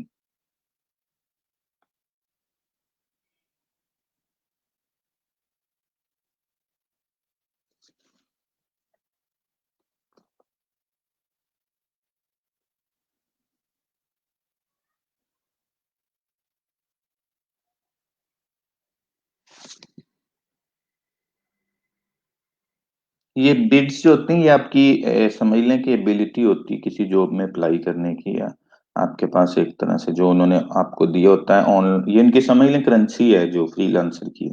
ये बिड्स जो होती हैं, ये आपकी समझ लें कि एबिलिटी होती है किसी जॉब में अप्लाई करने की, या आपके पास एक तरह से जो उन्होंने आपको दिया होता है ऑन, ये इनकी समझ लें करेंसी है जो फ्रीलांसर की,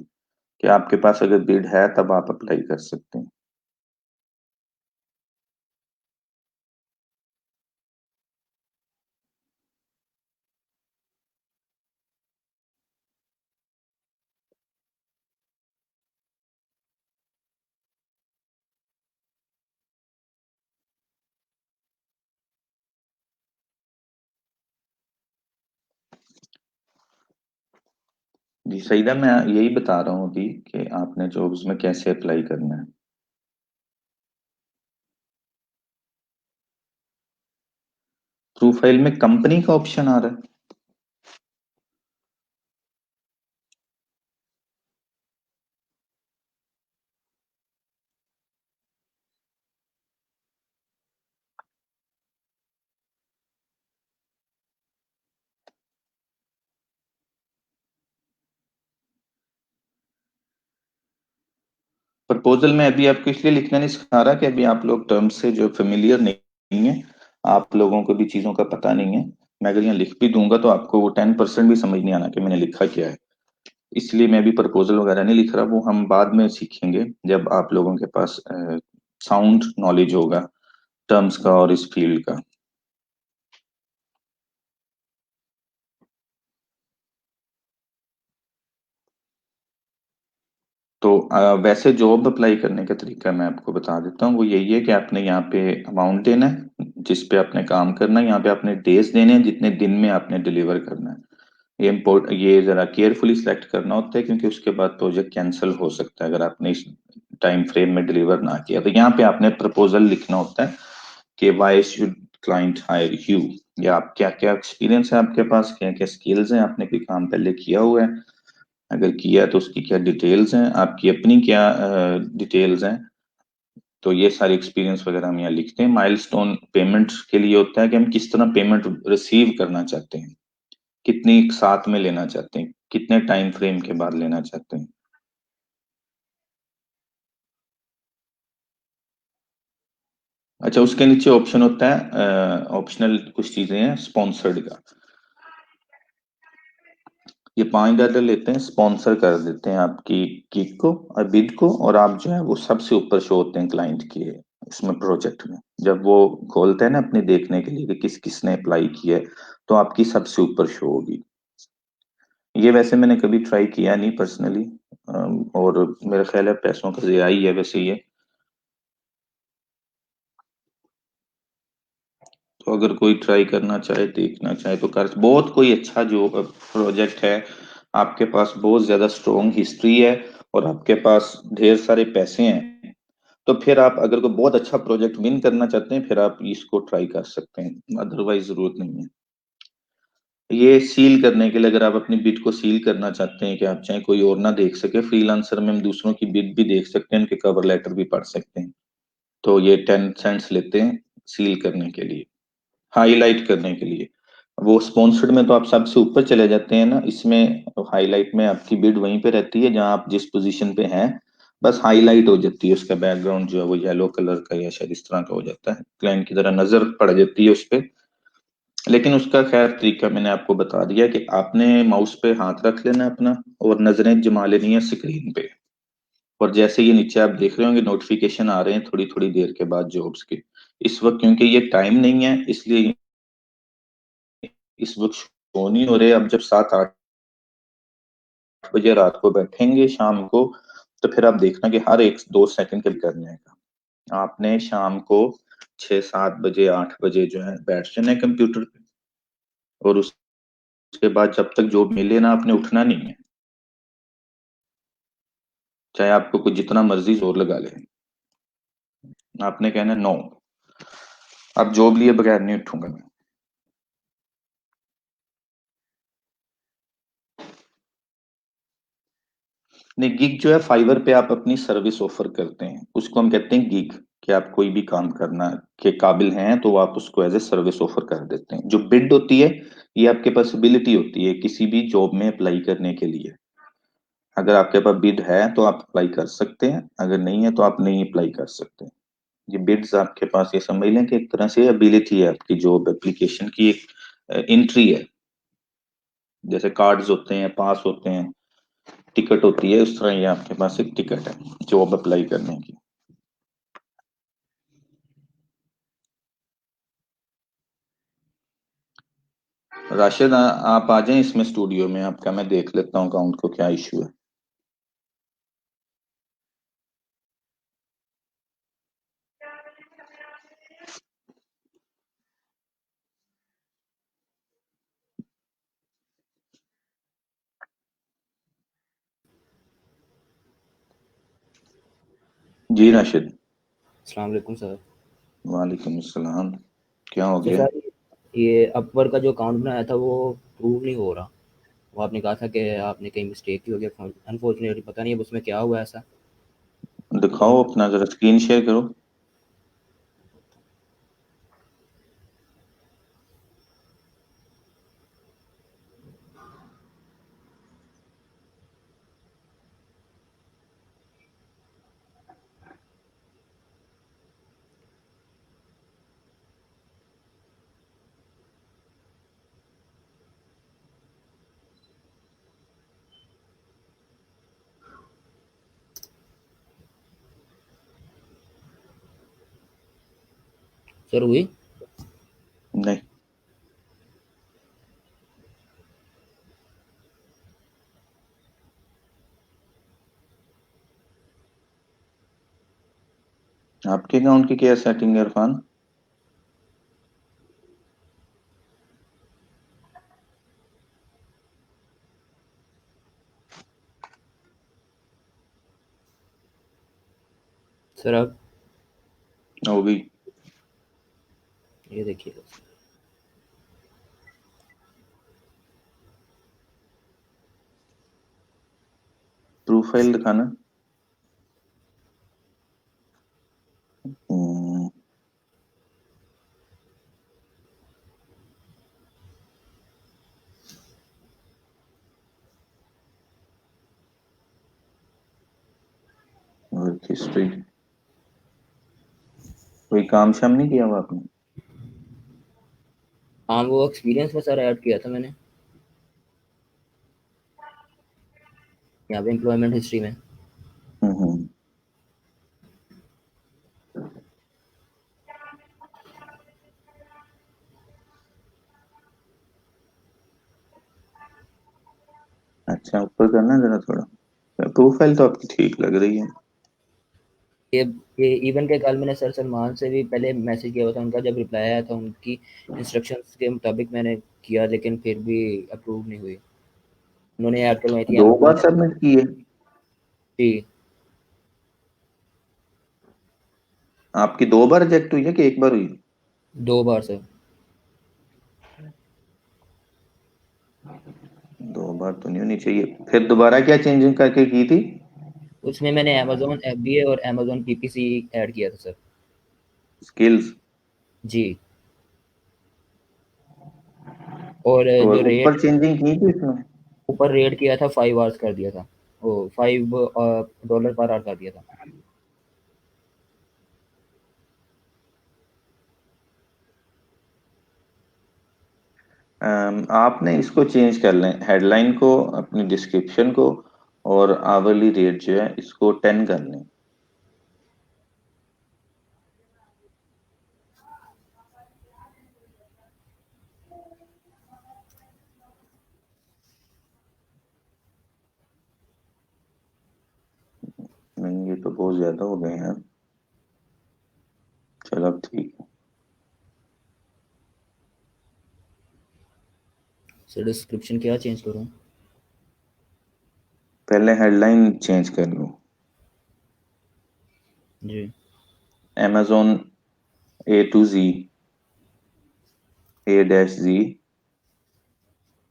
कि आपके पास अगर बिड है तब आप अप्लाई कर सकते हैं। जी सईदा, मैं यही बता रहा हूँ अभी कि आपने जॉब्स में कैसे अप्लाई करना है। प्रोफाइल में कंपनी का ऑप्शन आ रहा है। प्रपोजल में अभी आपको इसलिए लिखना नहीं सिखा रहा कि अभी आप लोग टर्म्स से जो फेमिलियर नहीं है, आप लोगों को भी चीजों का पता नहीं है। मैं अगर यहाँ लिख भी दूंगा तो आपको वो 10% भी समझ नहीं आना कि मैंने लिखा क्या है। इसलिए मैं भी प्रपोजल वगैरह नहीं लिख रहा, वो हम बाद में सीखेंगे जब आप लोगों के पास साउंड नॉलेज होगा टर्म्स का और इस फील्ड का। तो वैसे जॉब अप्लाई करने का तरीका मैं आपको बता देता हूँ। वो यही है कि आपने यहाँ पे अमाउंट देना है जिस पे आपने काम करना है, यहाँ पे आपने डेज देने हैं जितने दिन में आपने डिलीवर करना है। ये जरा केयरफुली सिलेक्ट करना होता है क्योंकि उसके बाद प्रोजेक्ट कैंसिल हो सकता है अगर आपने इस टाइम फ्रेम में डिलीवर ना किया। तो यहाँ पे आपने प्रपोजल लिखना होता है कि why should client hire you, या आप क्या क्या एक्सपीरियंस है आपके पास, क्या क्या स्किल्स हैं, आपने कोई काम पहले किया हुआ है, अगर किया है तो उसकी क्या डिटेल्स हैं, आपकी अपनी क्या डिटेल्स हैं। तो ये सारे एक्सपीरियंस वगैरह हम यहाँ लिखते हैं। माइलस्टोन पेमेंट के लिए होता है कि हम किस तरह पेमेंट रिसीव करना चाहते हैं, कितनी साथ में लेना चाहते हैं, कितने टाइम फ्रेम के बाद लेना चाहते हैं। अच्छा, उसके नीचे ऑप्शन होता है ऑप्शनल कुछ चीजें हैं स्पॉन्सर्ड का। ये $5 लेते हैं, स्पॉन्सर कर देते हैं आपकी किक को और बिड को, और आप जो है वो सबसे ऊपर शो होते हैं क्लाइंट के इसमें प्रोजेक्ट में। जब वो खोलते हैं ना अपने देखने के लिए कि किस किसने अप्लाई किया है, तो आपकी सबसे ऊपर शो होगी। ये वैसे मैंने कभी ट्राई किया नहीं पर्सनली, और मेरा ख्याल है पैसों का ज़िया ही है वैसे ये। तो अगर कोई ट्राई करना चाहे, देखना चाहे तो कर, बहुत कोई अच्छा जो प्रोजेक्ट है, आपके पास बहुत ज्यादा स्ट्रॉन्ग हिस्ट्री है और आपके पास ढेर सारे पैसे हैं, तो फिर आप अगर कोई बहुत अच्छा प्रोजेक्ट विन करना चाहते हैं फिर आप इसको ट्राई कर सकते हैं, अदरवाइज जरूरत नहीं है। ये सील करने के लिए, अगर आप अपनी बिड को सील करना चाहते हैं कि आप चाहे कोई और ना देख सके, फ्रीलांसर में हम दूसरों की बिड भी देख सकते हैं, उनके कवर लेटर भी पढ़ सकते हैं। तो ये 10 सेंट्स लेते हैं सील करने के लिए, हाईलाइट करने के लिए। वो स्पॉन्सर्ड में तो आप सबसे ऊपर चले जाते हैं ना, इसमें हाईलाइट में आपकी बिड वहीं पे रहती है जहां आप जिस पोजीशन पे हैं, बस हाईलाइट हो जाती है, उसका बैकग्राउंड जो है वो येलो कलर का या शायद इस तरह का हो जाता है, क्लाइंट की तरह नजर पड़ जाती है उस पे। लेकिन उसका खैर तरीका मैंने आपको बता दिया कि आपने माउस पे हाथ रख लेना है अपना और नजरें जमा लेनी है स्क्रीन पे। और जैसे ये नीचे आप देख रहे होंगे नोटिफिकेशन आ रहे हैं थोड़ी थोड़ी देर के बाद जॉब्स के, इस वक्त क्योंकि ये टाइम नहीं है इसलिए इस वक्त शो नहीं हो रहे। अब जब 7-8 बजे रात को बैठेंगे शाम को, तो फिर आप देखना कि हर एक 2 सेकंड के कर जाएगा। आपने शाम को 6-7 बजे 8 बजे जो है बैठ जाना है कंप्यूटर पे, और उसके बाद जब तक जॉब मिले ना आपने उठना नहीं है। चाहे आपको कुछ जितना मर्जी जोर लगा ले, आपने कहना नो, अब जॉब लिए बगैर नहीं उठूंगा मैं। नहीं, गिग जो है फाइवर पे आप अपनी सर्विस ऑफर करते हैं, उसको हम कहते हैं गिग। कि आप कोई भी काम करना के काबिल हैं तो आप उसको एज ए सर्विस ऑफर कर देते हैं। जो बिड होती है, ये आपके पास एबिलिटी होती है किसी भी जॉब में अप्लाई करने के लिए। अगर आपके पास बिड है तो आप अप्लाई कर सकते हैं, अगर नहीं है तो आप नहीं अप्लाई कर सकते। ये बिड्स आपके पास, ये समझ लें कि एक तरह से एबिलिटी है आपकी जॉब एप्लीकेशन की, एक एंट्री है। जैसे कार्ड्स होते हैं, पास होते हैं, टिकट होती है, उस तरह ये आपके पास एक टिकट है जॉब अप्लाई करने की। राशिद, आप आ जाएं इसमें स्टूडियो में, आपका मैं देख लेता हूँ अकाउंट को क्या इशू है। जी राशिद। अस्सलाम वालेकुम सर। वालेकुम अस्सलाम। क्या हो तो गया? सर ये अपवर्क का जो अकाउंट बनाया था वो प्रूव नहीं हो रहा। वो आपने कहा था कि आपने कहीं मिस्टेक की होगी, अनफॉर्चुनेटली पता नहीं अब उसमें क्या हुआ ऐसा। दिखाओ अपना, जरा स्क्रीन शेयर करो। सर हुई? नहीं, आपके अकाउंट की क्या सेटिंग है इरफान? सर अब हो गई। ये देखिएगा। प्रोफाइल दिखाना। हम्म, वर्क हिस्ट्री। कोई काम शाम नहीं किया हुआ आपने? हाँ वो एक्सपीरियंस में सर ऐड किया था मैंने यहाँ पे एम्प्लॉयमेंट हिस्ट्री में। हम्म। अच्छा, ऊपर करना है जरा थोड़ा। प्रोफाइल तो आपकी ठीक लग रही है। ये ये इवन के कल मैंने सर सलमान से भी पहले मैसेज किया हुआ था, उनका जब रिप्लाई आया था उनकी इंस्ट्रक्शंस के मुताबिक मैंने किया, लेकिन फिर भी अप्रूव नहीं हुई। उन्होंने ऐड करवाई थी दो एम्प्लॉय। बार सबमिट की है? जी आपकी दो बार रिजेक्ट हुई है कि एक बार हुई? 2 बार सर। दो बार तो नहीं होनी चाहिए। फिर दोबारा क्या चेंजिंग करके की थी? उसमें मैंने अमेज़न एफबीए और अमेज़न पीपीसी ऐड किया था सर। स्किल्स। जी। और और जो रेट ऊपर चेंजिंग की थी इसमें? ऊपर रेट किया था 5 आवर्स कर दिया था। वो $5 पर आवर कर दिया था। आपने इसको चेंज कर लें, हेडलाइन को, अपनी डिस्क्रिप्शन को, और आवरली रेट जो है इसको 10 कर लें। नहीं, ये तो बहुत ज्यादा हो गए हैं। चलो अब ठीक है। सर डिस्क्रिप्शन क्या चेंज करूँ? पहले हेडलाइन चेंज कर लो। जी Amazon A to Z, A dash Z,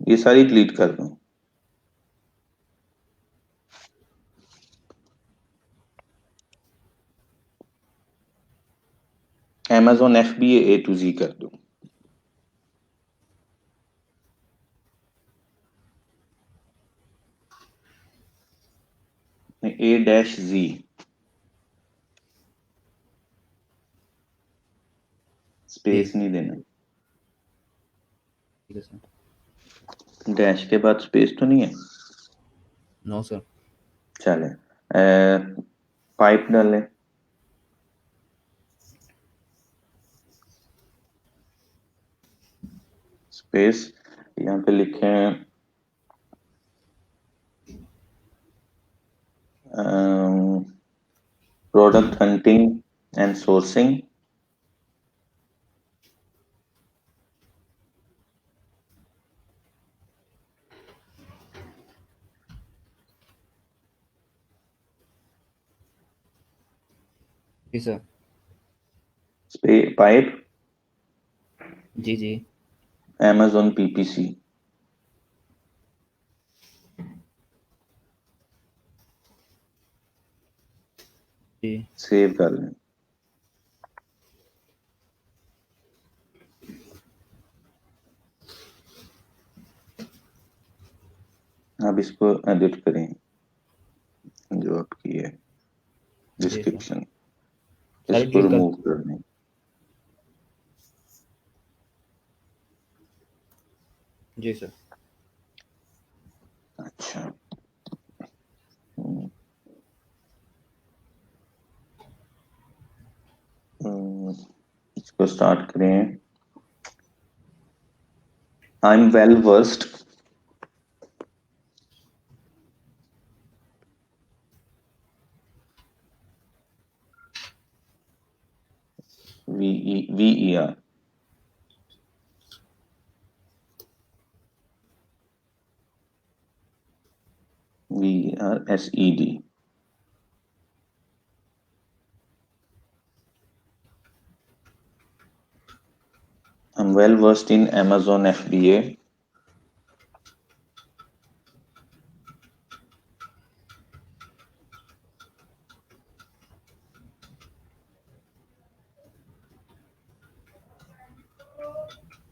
ये सारी डिलीट कर दूं? Amazon FBA A to Z कर दूं? A dash Z, स्पेस नहीं देना। ठीक है सर। डैश के बाद स्पेस तो नहीं है? No sir. चले, पाइप डालें। स्पेस, यहाँ पे लिखें प्रोडक्ट हंटिंग एंड सोर्सिंग, जी सर। पाइप जी जी Amazon PPC। जी सेव कर लें। अब इसको एडिट करें, जो आपकी है जी सर। डिस्क्रिप्शन, सारी इसको डिलीट कर। रिमूव कर दें। जी सर। अच्छा, इसको स्टार्ट करें। I am well versed VER SED। I'm well versed in Amazon FBA,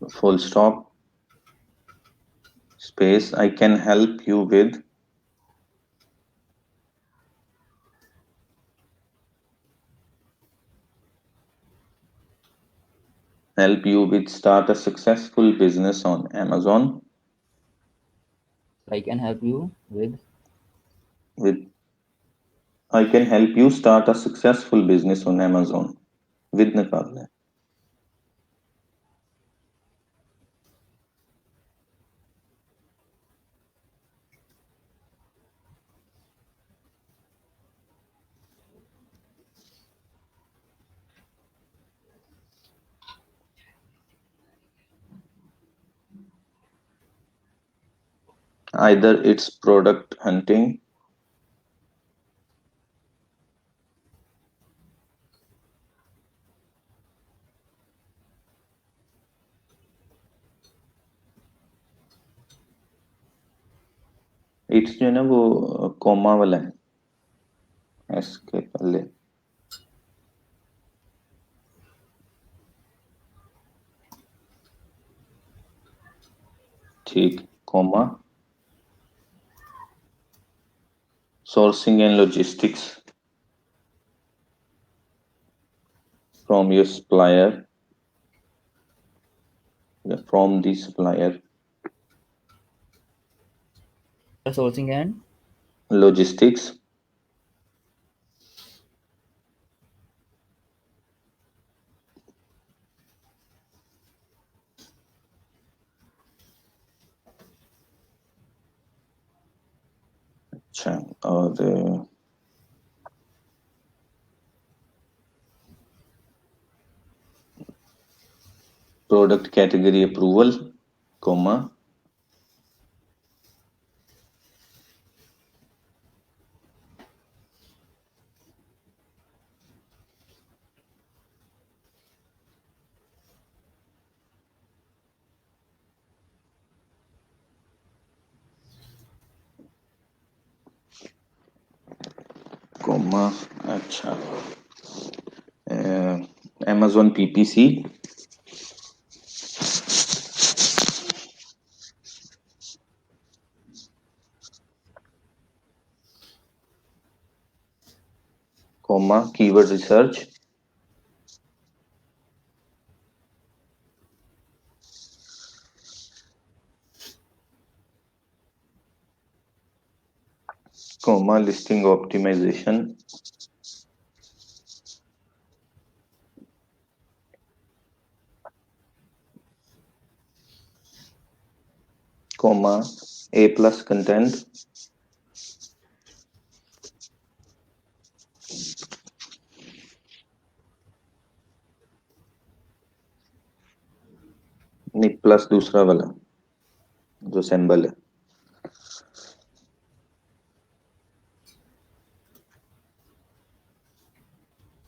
full stop, space, I can help you with start a successful business on Amazon I can help you with। with I can help you start a successful business on Amazon with निकालना है। Either it's product hunting, it's जो है ना वो comma वाला है S के पहले। ठीक, comma, sourcing and logistics from your supplier, from the supplier, sourcing and. logistics, अच्छा, और product category approval, comma, comma, अच्छा, Amazon PPC, comma keyword research, comma listing optimisation, comma A+ content, नहीं plus दूसरा वाला जो सिंबल है,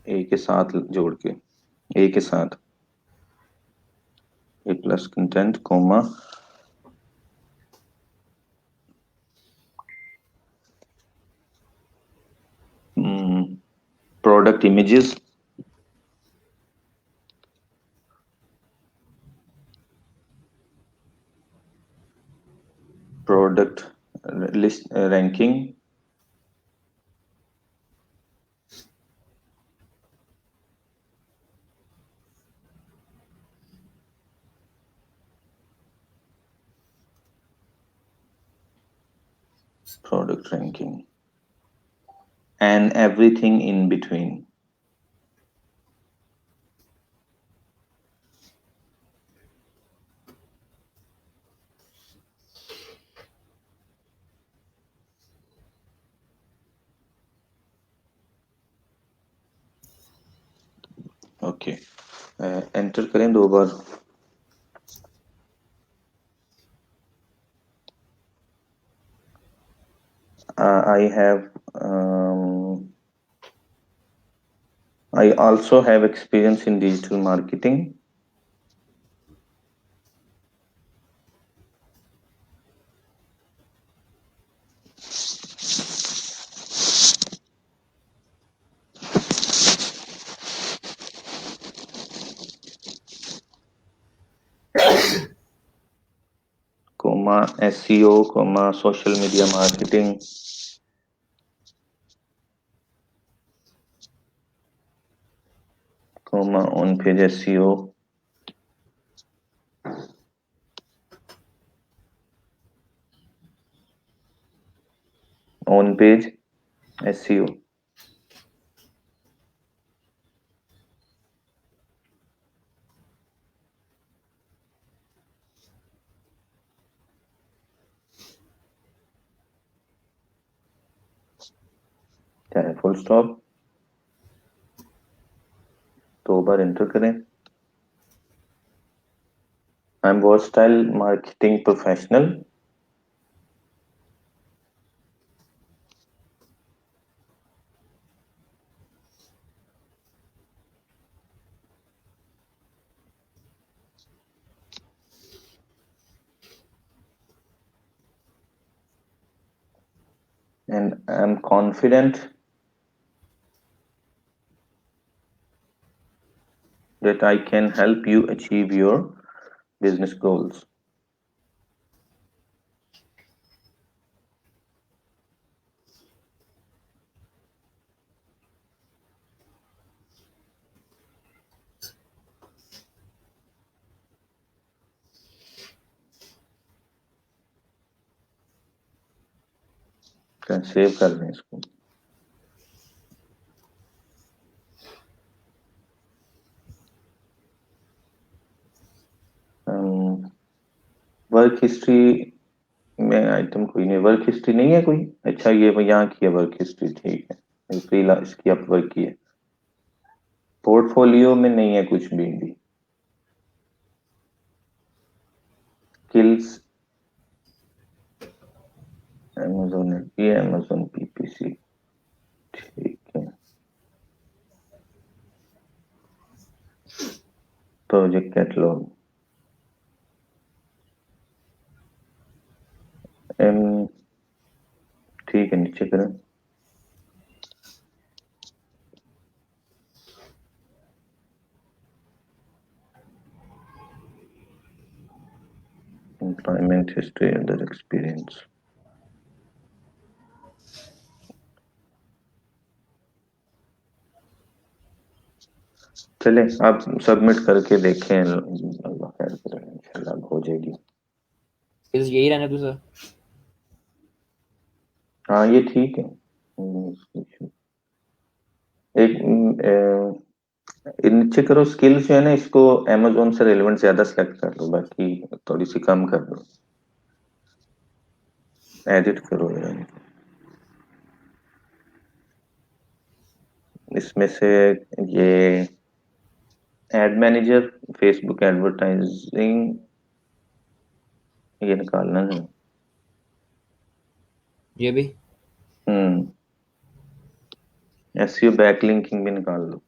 ए के साथ जोड़ के, ए के साथ A+ content, comma product images, product list ranking, product ranking, and everything in between. Okay, enter करें 2 बार। I also have experience in digital marketing. Comma SEO, comma social media marketing, comma on-page SEO, on-page SEO. क्या है? Full stop. 2 बार enter करें। I am versatile marketing professional. And I am confident that I can help you achieve your business goals. Save कर दें इसको। Work history में item कोई नहीं, work history नहीं है कोई। अच्छा, ये यहाँ की है वर्क हिस्ट्री, ठीक है। इसकी आप वर्क की है। पोर्टफोलियो में नहीं है कुछ भी। स्किल्स अमेज़न है, अमेज़न पीपीसी, ठीक है। प्रोजेक्ट कैटलॉग, ठीक है, नीचे करें। Employment history, other experience. चले आप सबमिट करके देखें, अल्लाह खैर करे, इंशाल्लाह हो जाएगी। स्किल्स यही रहने दो सर। हाँ ये ठीक है। एक नीचे करो स्किल्स जो है ना, इसको अमेजोन से रेलेवेंट ज्यादा सेलेक्ट कर लो, बाकी थोड़ी सी कम कर दो, एडिट करो यार। इसमें से ये एड मैनेजर, फेसबुक एडवर्टाइजिंग, ये निकालना है। ये भी एसईओ बैकलिंकिंग भी निकाल लो।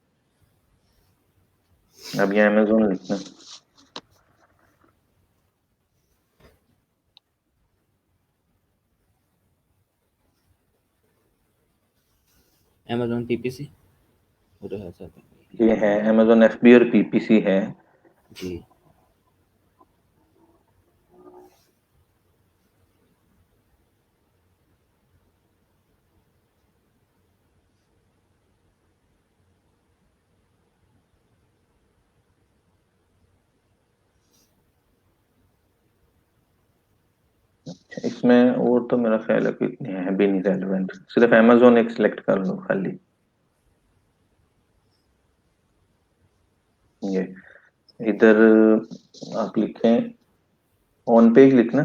अब ये अमेजोन लिखना। अमेजोन पीपीसी वो तो है सर। ये है अमेजोन एफबी और पीपीसी है। जी इसमें और तो मेरा ख्याल है कि इतने हैं भी नहीं रेलेवेंट, सिर्फ अमेजोन एक सिलेक्ट कर लो खाली। ये इधर आप लिखें ऑन पेज लिखना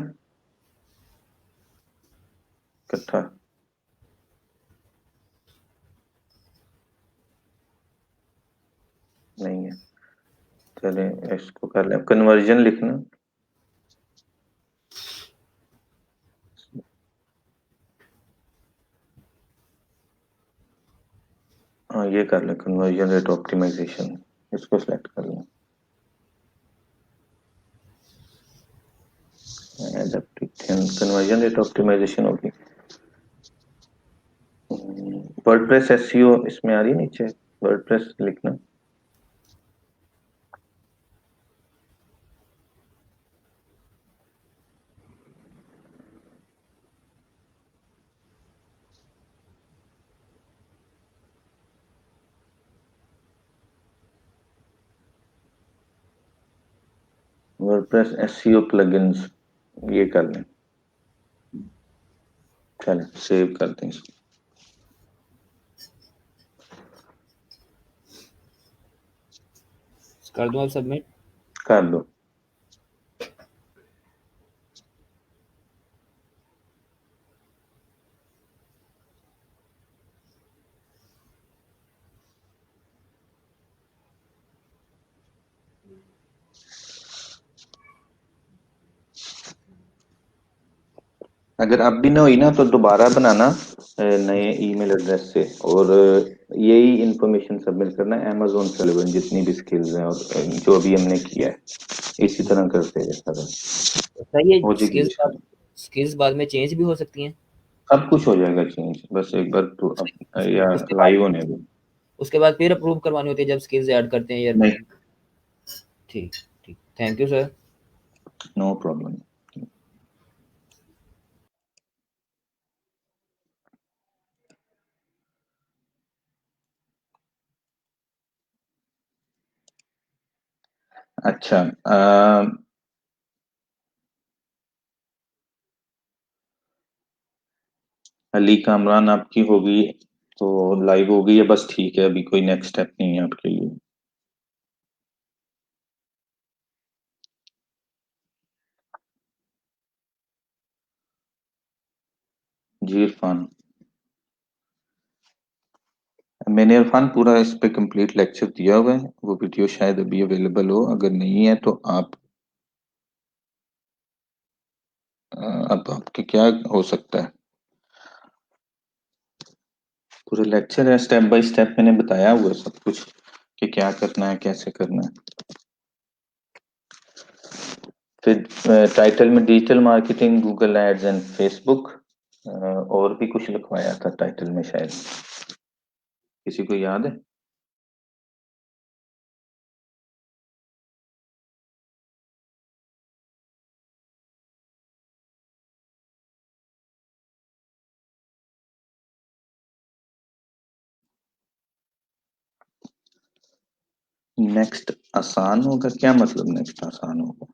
इकट्ठा, नहीं है। चले इसको कर ले, कन्वर्जन लिखना। हाँ ये कर ले, कन्वर्जन रेट ऑप्टिमाइजेशन, इसको सिलेक्ट कर लो। कन्वर्जन रेट ऑप्टिमाइजेशन होगी। वर्डप्रेस एसईओ इसमें आ रही है नीचे, वर्डप्रेस लिखना। वर्डप्रेस एसईओ प्लगइन्स, ये कर लें। चलें सेव करते हैं इसको। कर दूं अब सबमिट। कर दो। अगर अब भी ना हुई ना तो दोबारा बनाना नए ईमेल एड्रेस से, और यही इंफॉर्मेशन सबमिट करना है अमेजोन से रिलेवेंट जितनी भी स्किल्स हैं, और जो भी हमने किया है इसी तरह करते हैं सारा, सर ये हो जाएगी इंशाल्लाह। स्किल्स बाद में चेंज भी हो सकती हैं? सब कुछ हो जाएगा चेंज, बस एक बार तो या उसके बाद लाइव होने दो। उसके बाद फिर अप्रूव करवानी होती है जब स्किल्स ऐड करते हैं या? नहीं, ठीक ठीक, thank you sir. No problem. अच्छा अली कामरान आपकी होगी तो लाइव होगी, या बस ठीक है, अभी कोई नेक्स्ट स्टेप नहीं है आपके लिए? जी इरफान, मैंने इरफान पूरा इस पे कंप्लीट लेक्चर दिया हुआ है, वो वीडियो शायद अभी अवेलेबल हो, अगर नहीं है तो आप अब आपके क्या हो सकता है, पूरे लेक्चर है, स्टेप बाय स्टेप मैंने बताया हुआ है सब कुछ कि क्या करना है कैसे करना है। फिर टाइटल में digital marketing, Google ads and Facebook, और भी कुछ लिखवाया था टाइटल में शायद, किसी को याद है? नेक्स्ट आसान होगा, क्या मतलब नेक्स्ट आसान होगा?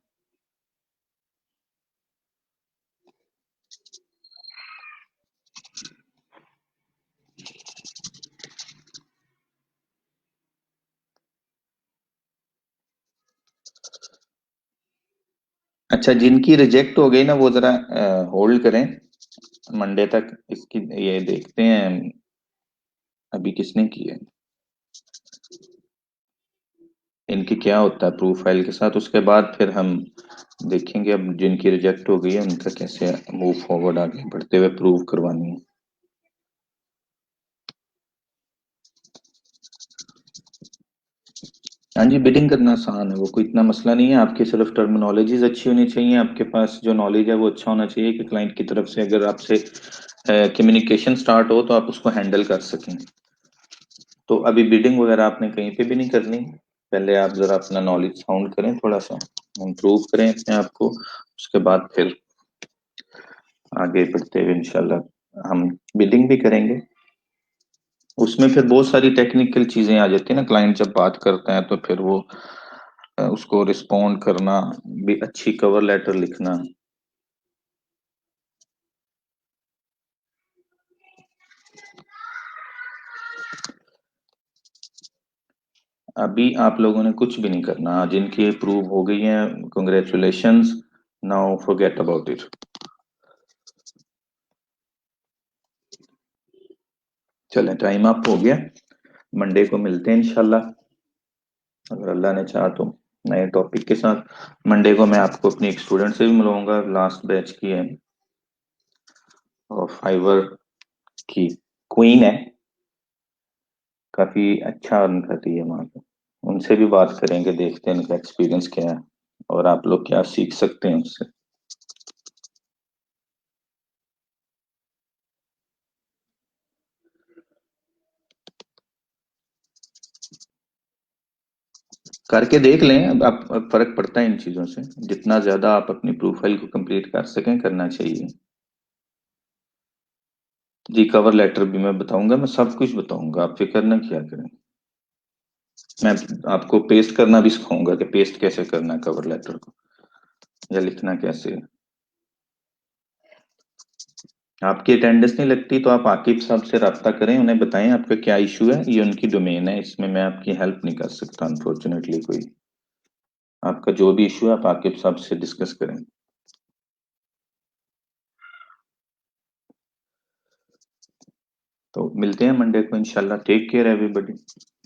अच्छा, जिनकी रिजेक्ट हो गई ना वो जरा होल्ड करें मंडे तक, इसकी ये देखते हैं अभी किसने की है, इनकी क्या होता है प्रूफ फाइल के साथ, उसके बाद फिर हम देखेंगे अब जिनकी रिजेक्ट हो गई है उनका कैसे मूव फॉरवर्ड आगे बढ़ते हुए प्रूव करवानी है। हाँ जी, बिडिंग करना आसान है, वो कोई इतना मसला नहीं है। आपकी सिर्फ टर्मिनोलॉजीज अच्छी होनी चाहिए, आपके पास जो नॉलेज है वो अच्छा होना चाहिए कि क्लाइंट की तरफ से अगर आपसे कम्युनिकेशन स्टार्ट हो तो आप उसको हैंडल कर सकें। तो अभी बिडिंग वगैरह आपने कहीं पे भी नहीं करनी, पहले आप जरा अपना नॉलेज साउंड करें, थोड़ा सा इम्प्रूव करें अपने आप को, उसके बाद फिर आगे बढ़ते हुए इंशाल्लाह हम बिडिंग भी करेंगे। उसमें फिर बहुत सारी टेक्निकल चीजें आ जाती है ना, क्लाइंट जब बात करते हैं तो फिर वो उसको रिस्पॉन्ड करना भी, अच्छी कवर लेटर लिखना। अभी आप लोगों ने कुछ भी नहीं करना, जिनकी अप्रूव हो गई है congratulations, now forget about it. चलें, टाइम अप हो गया, मंडे को मिलते हैं इंशाल्लाह, अगर अल्लाह ने चाहा तो नए टॉपिक के साथ। मंडे को मैं आपको अपनी एक स्टूडेंट से भी मिलवाऊंगा, लास्ट बैच की है और फाइवर की क्वीन है, काफी अच्छा अर्न कर रही है वहां पे, उनसे भी बात करेंगे, देखते हैं उनका एक्सपीरियंस क्या है और आप लोग क्या सीख सकते हैं उससे। करके देख लें, अब फर्क पड़ता है इन चीजों से, जितना ज्यादा आप अपनी प्रोफाइल को कंप्लीट कर सकें करना चाहिए। जी, कवर लेटर भी मैं बताऊंगा, मैं सब कुछ बताऊंगा, आप फिक्र ना किया करें। मैं आपको पेस्ट करना भी सिखाऊंगा कि पेस्ट कैसे करना है कवर लेटर को, या लिखना कैसे है। आपकी अटेंडेंस नहीं लगती तो आप आकिब साहब से रब्ता करें, उन्हें बताएं आपका क्या इशू है, ये उनकी डोमेन है, इसमें मैं आपकी हेल्प नहीं कर सकता अनफॉर्चुनेटली कोई। आपका जो भी इशू है आप आकिब साहब से डिस्कस करें। तो मिलते हैं मंडे को इंशाल्लाह, टेक केयर एवरीबॉडी,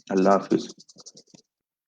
अल्लाह हाफिज।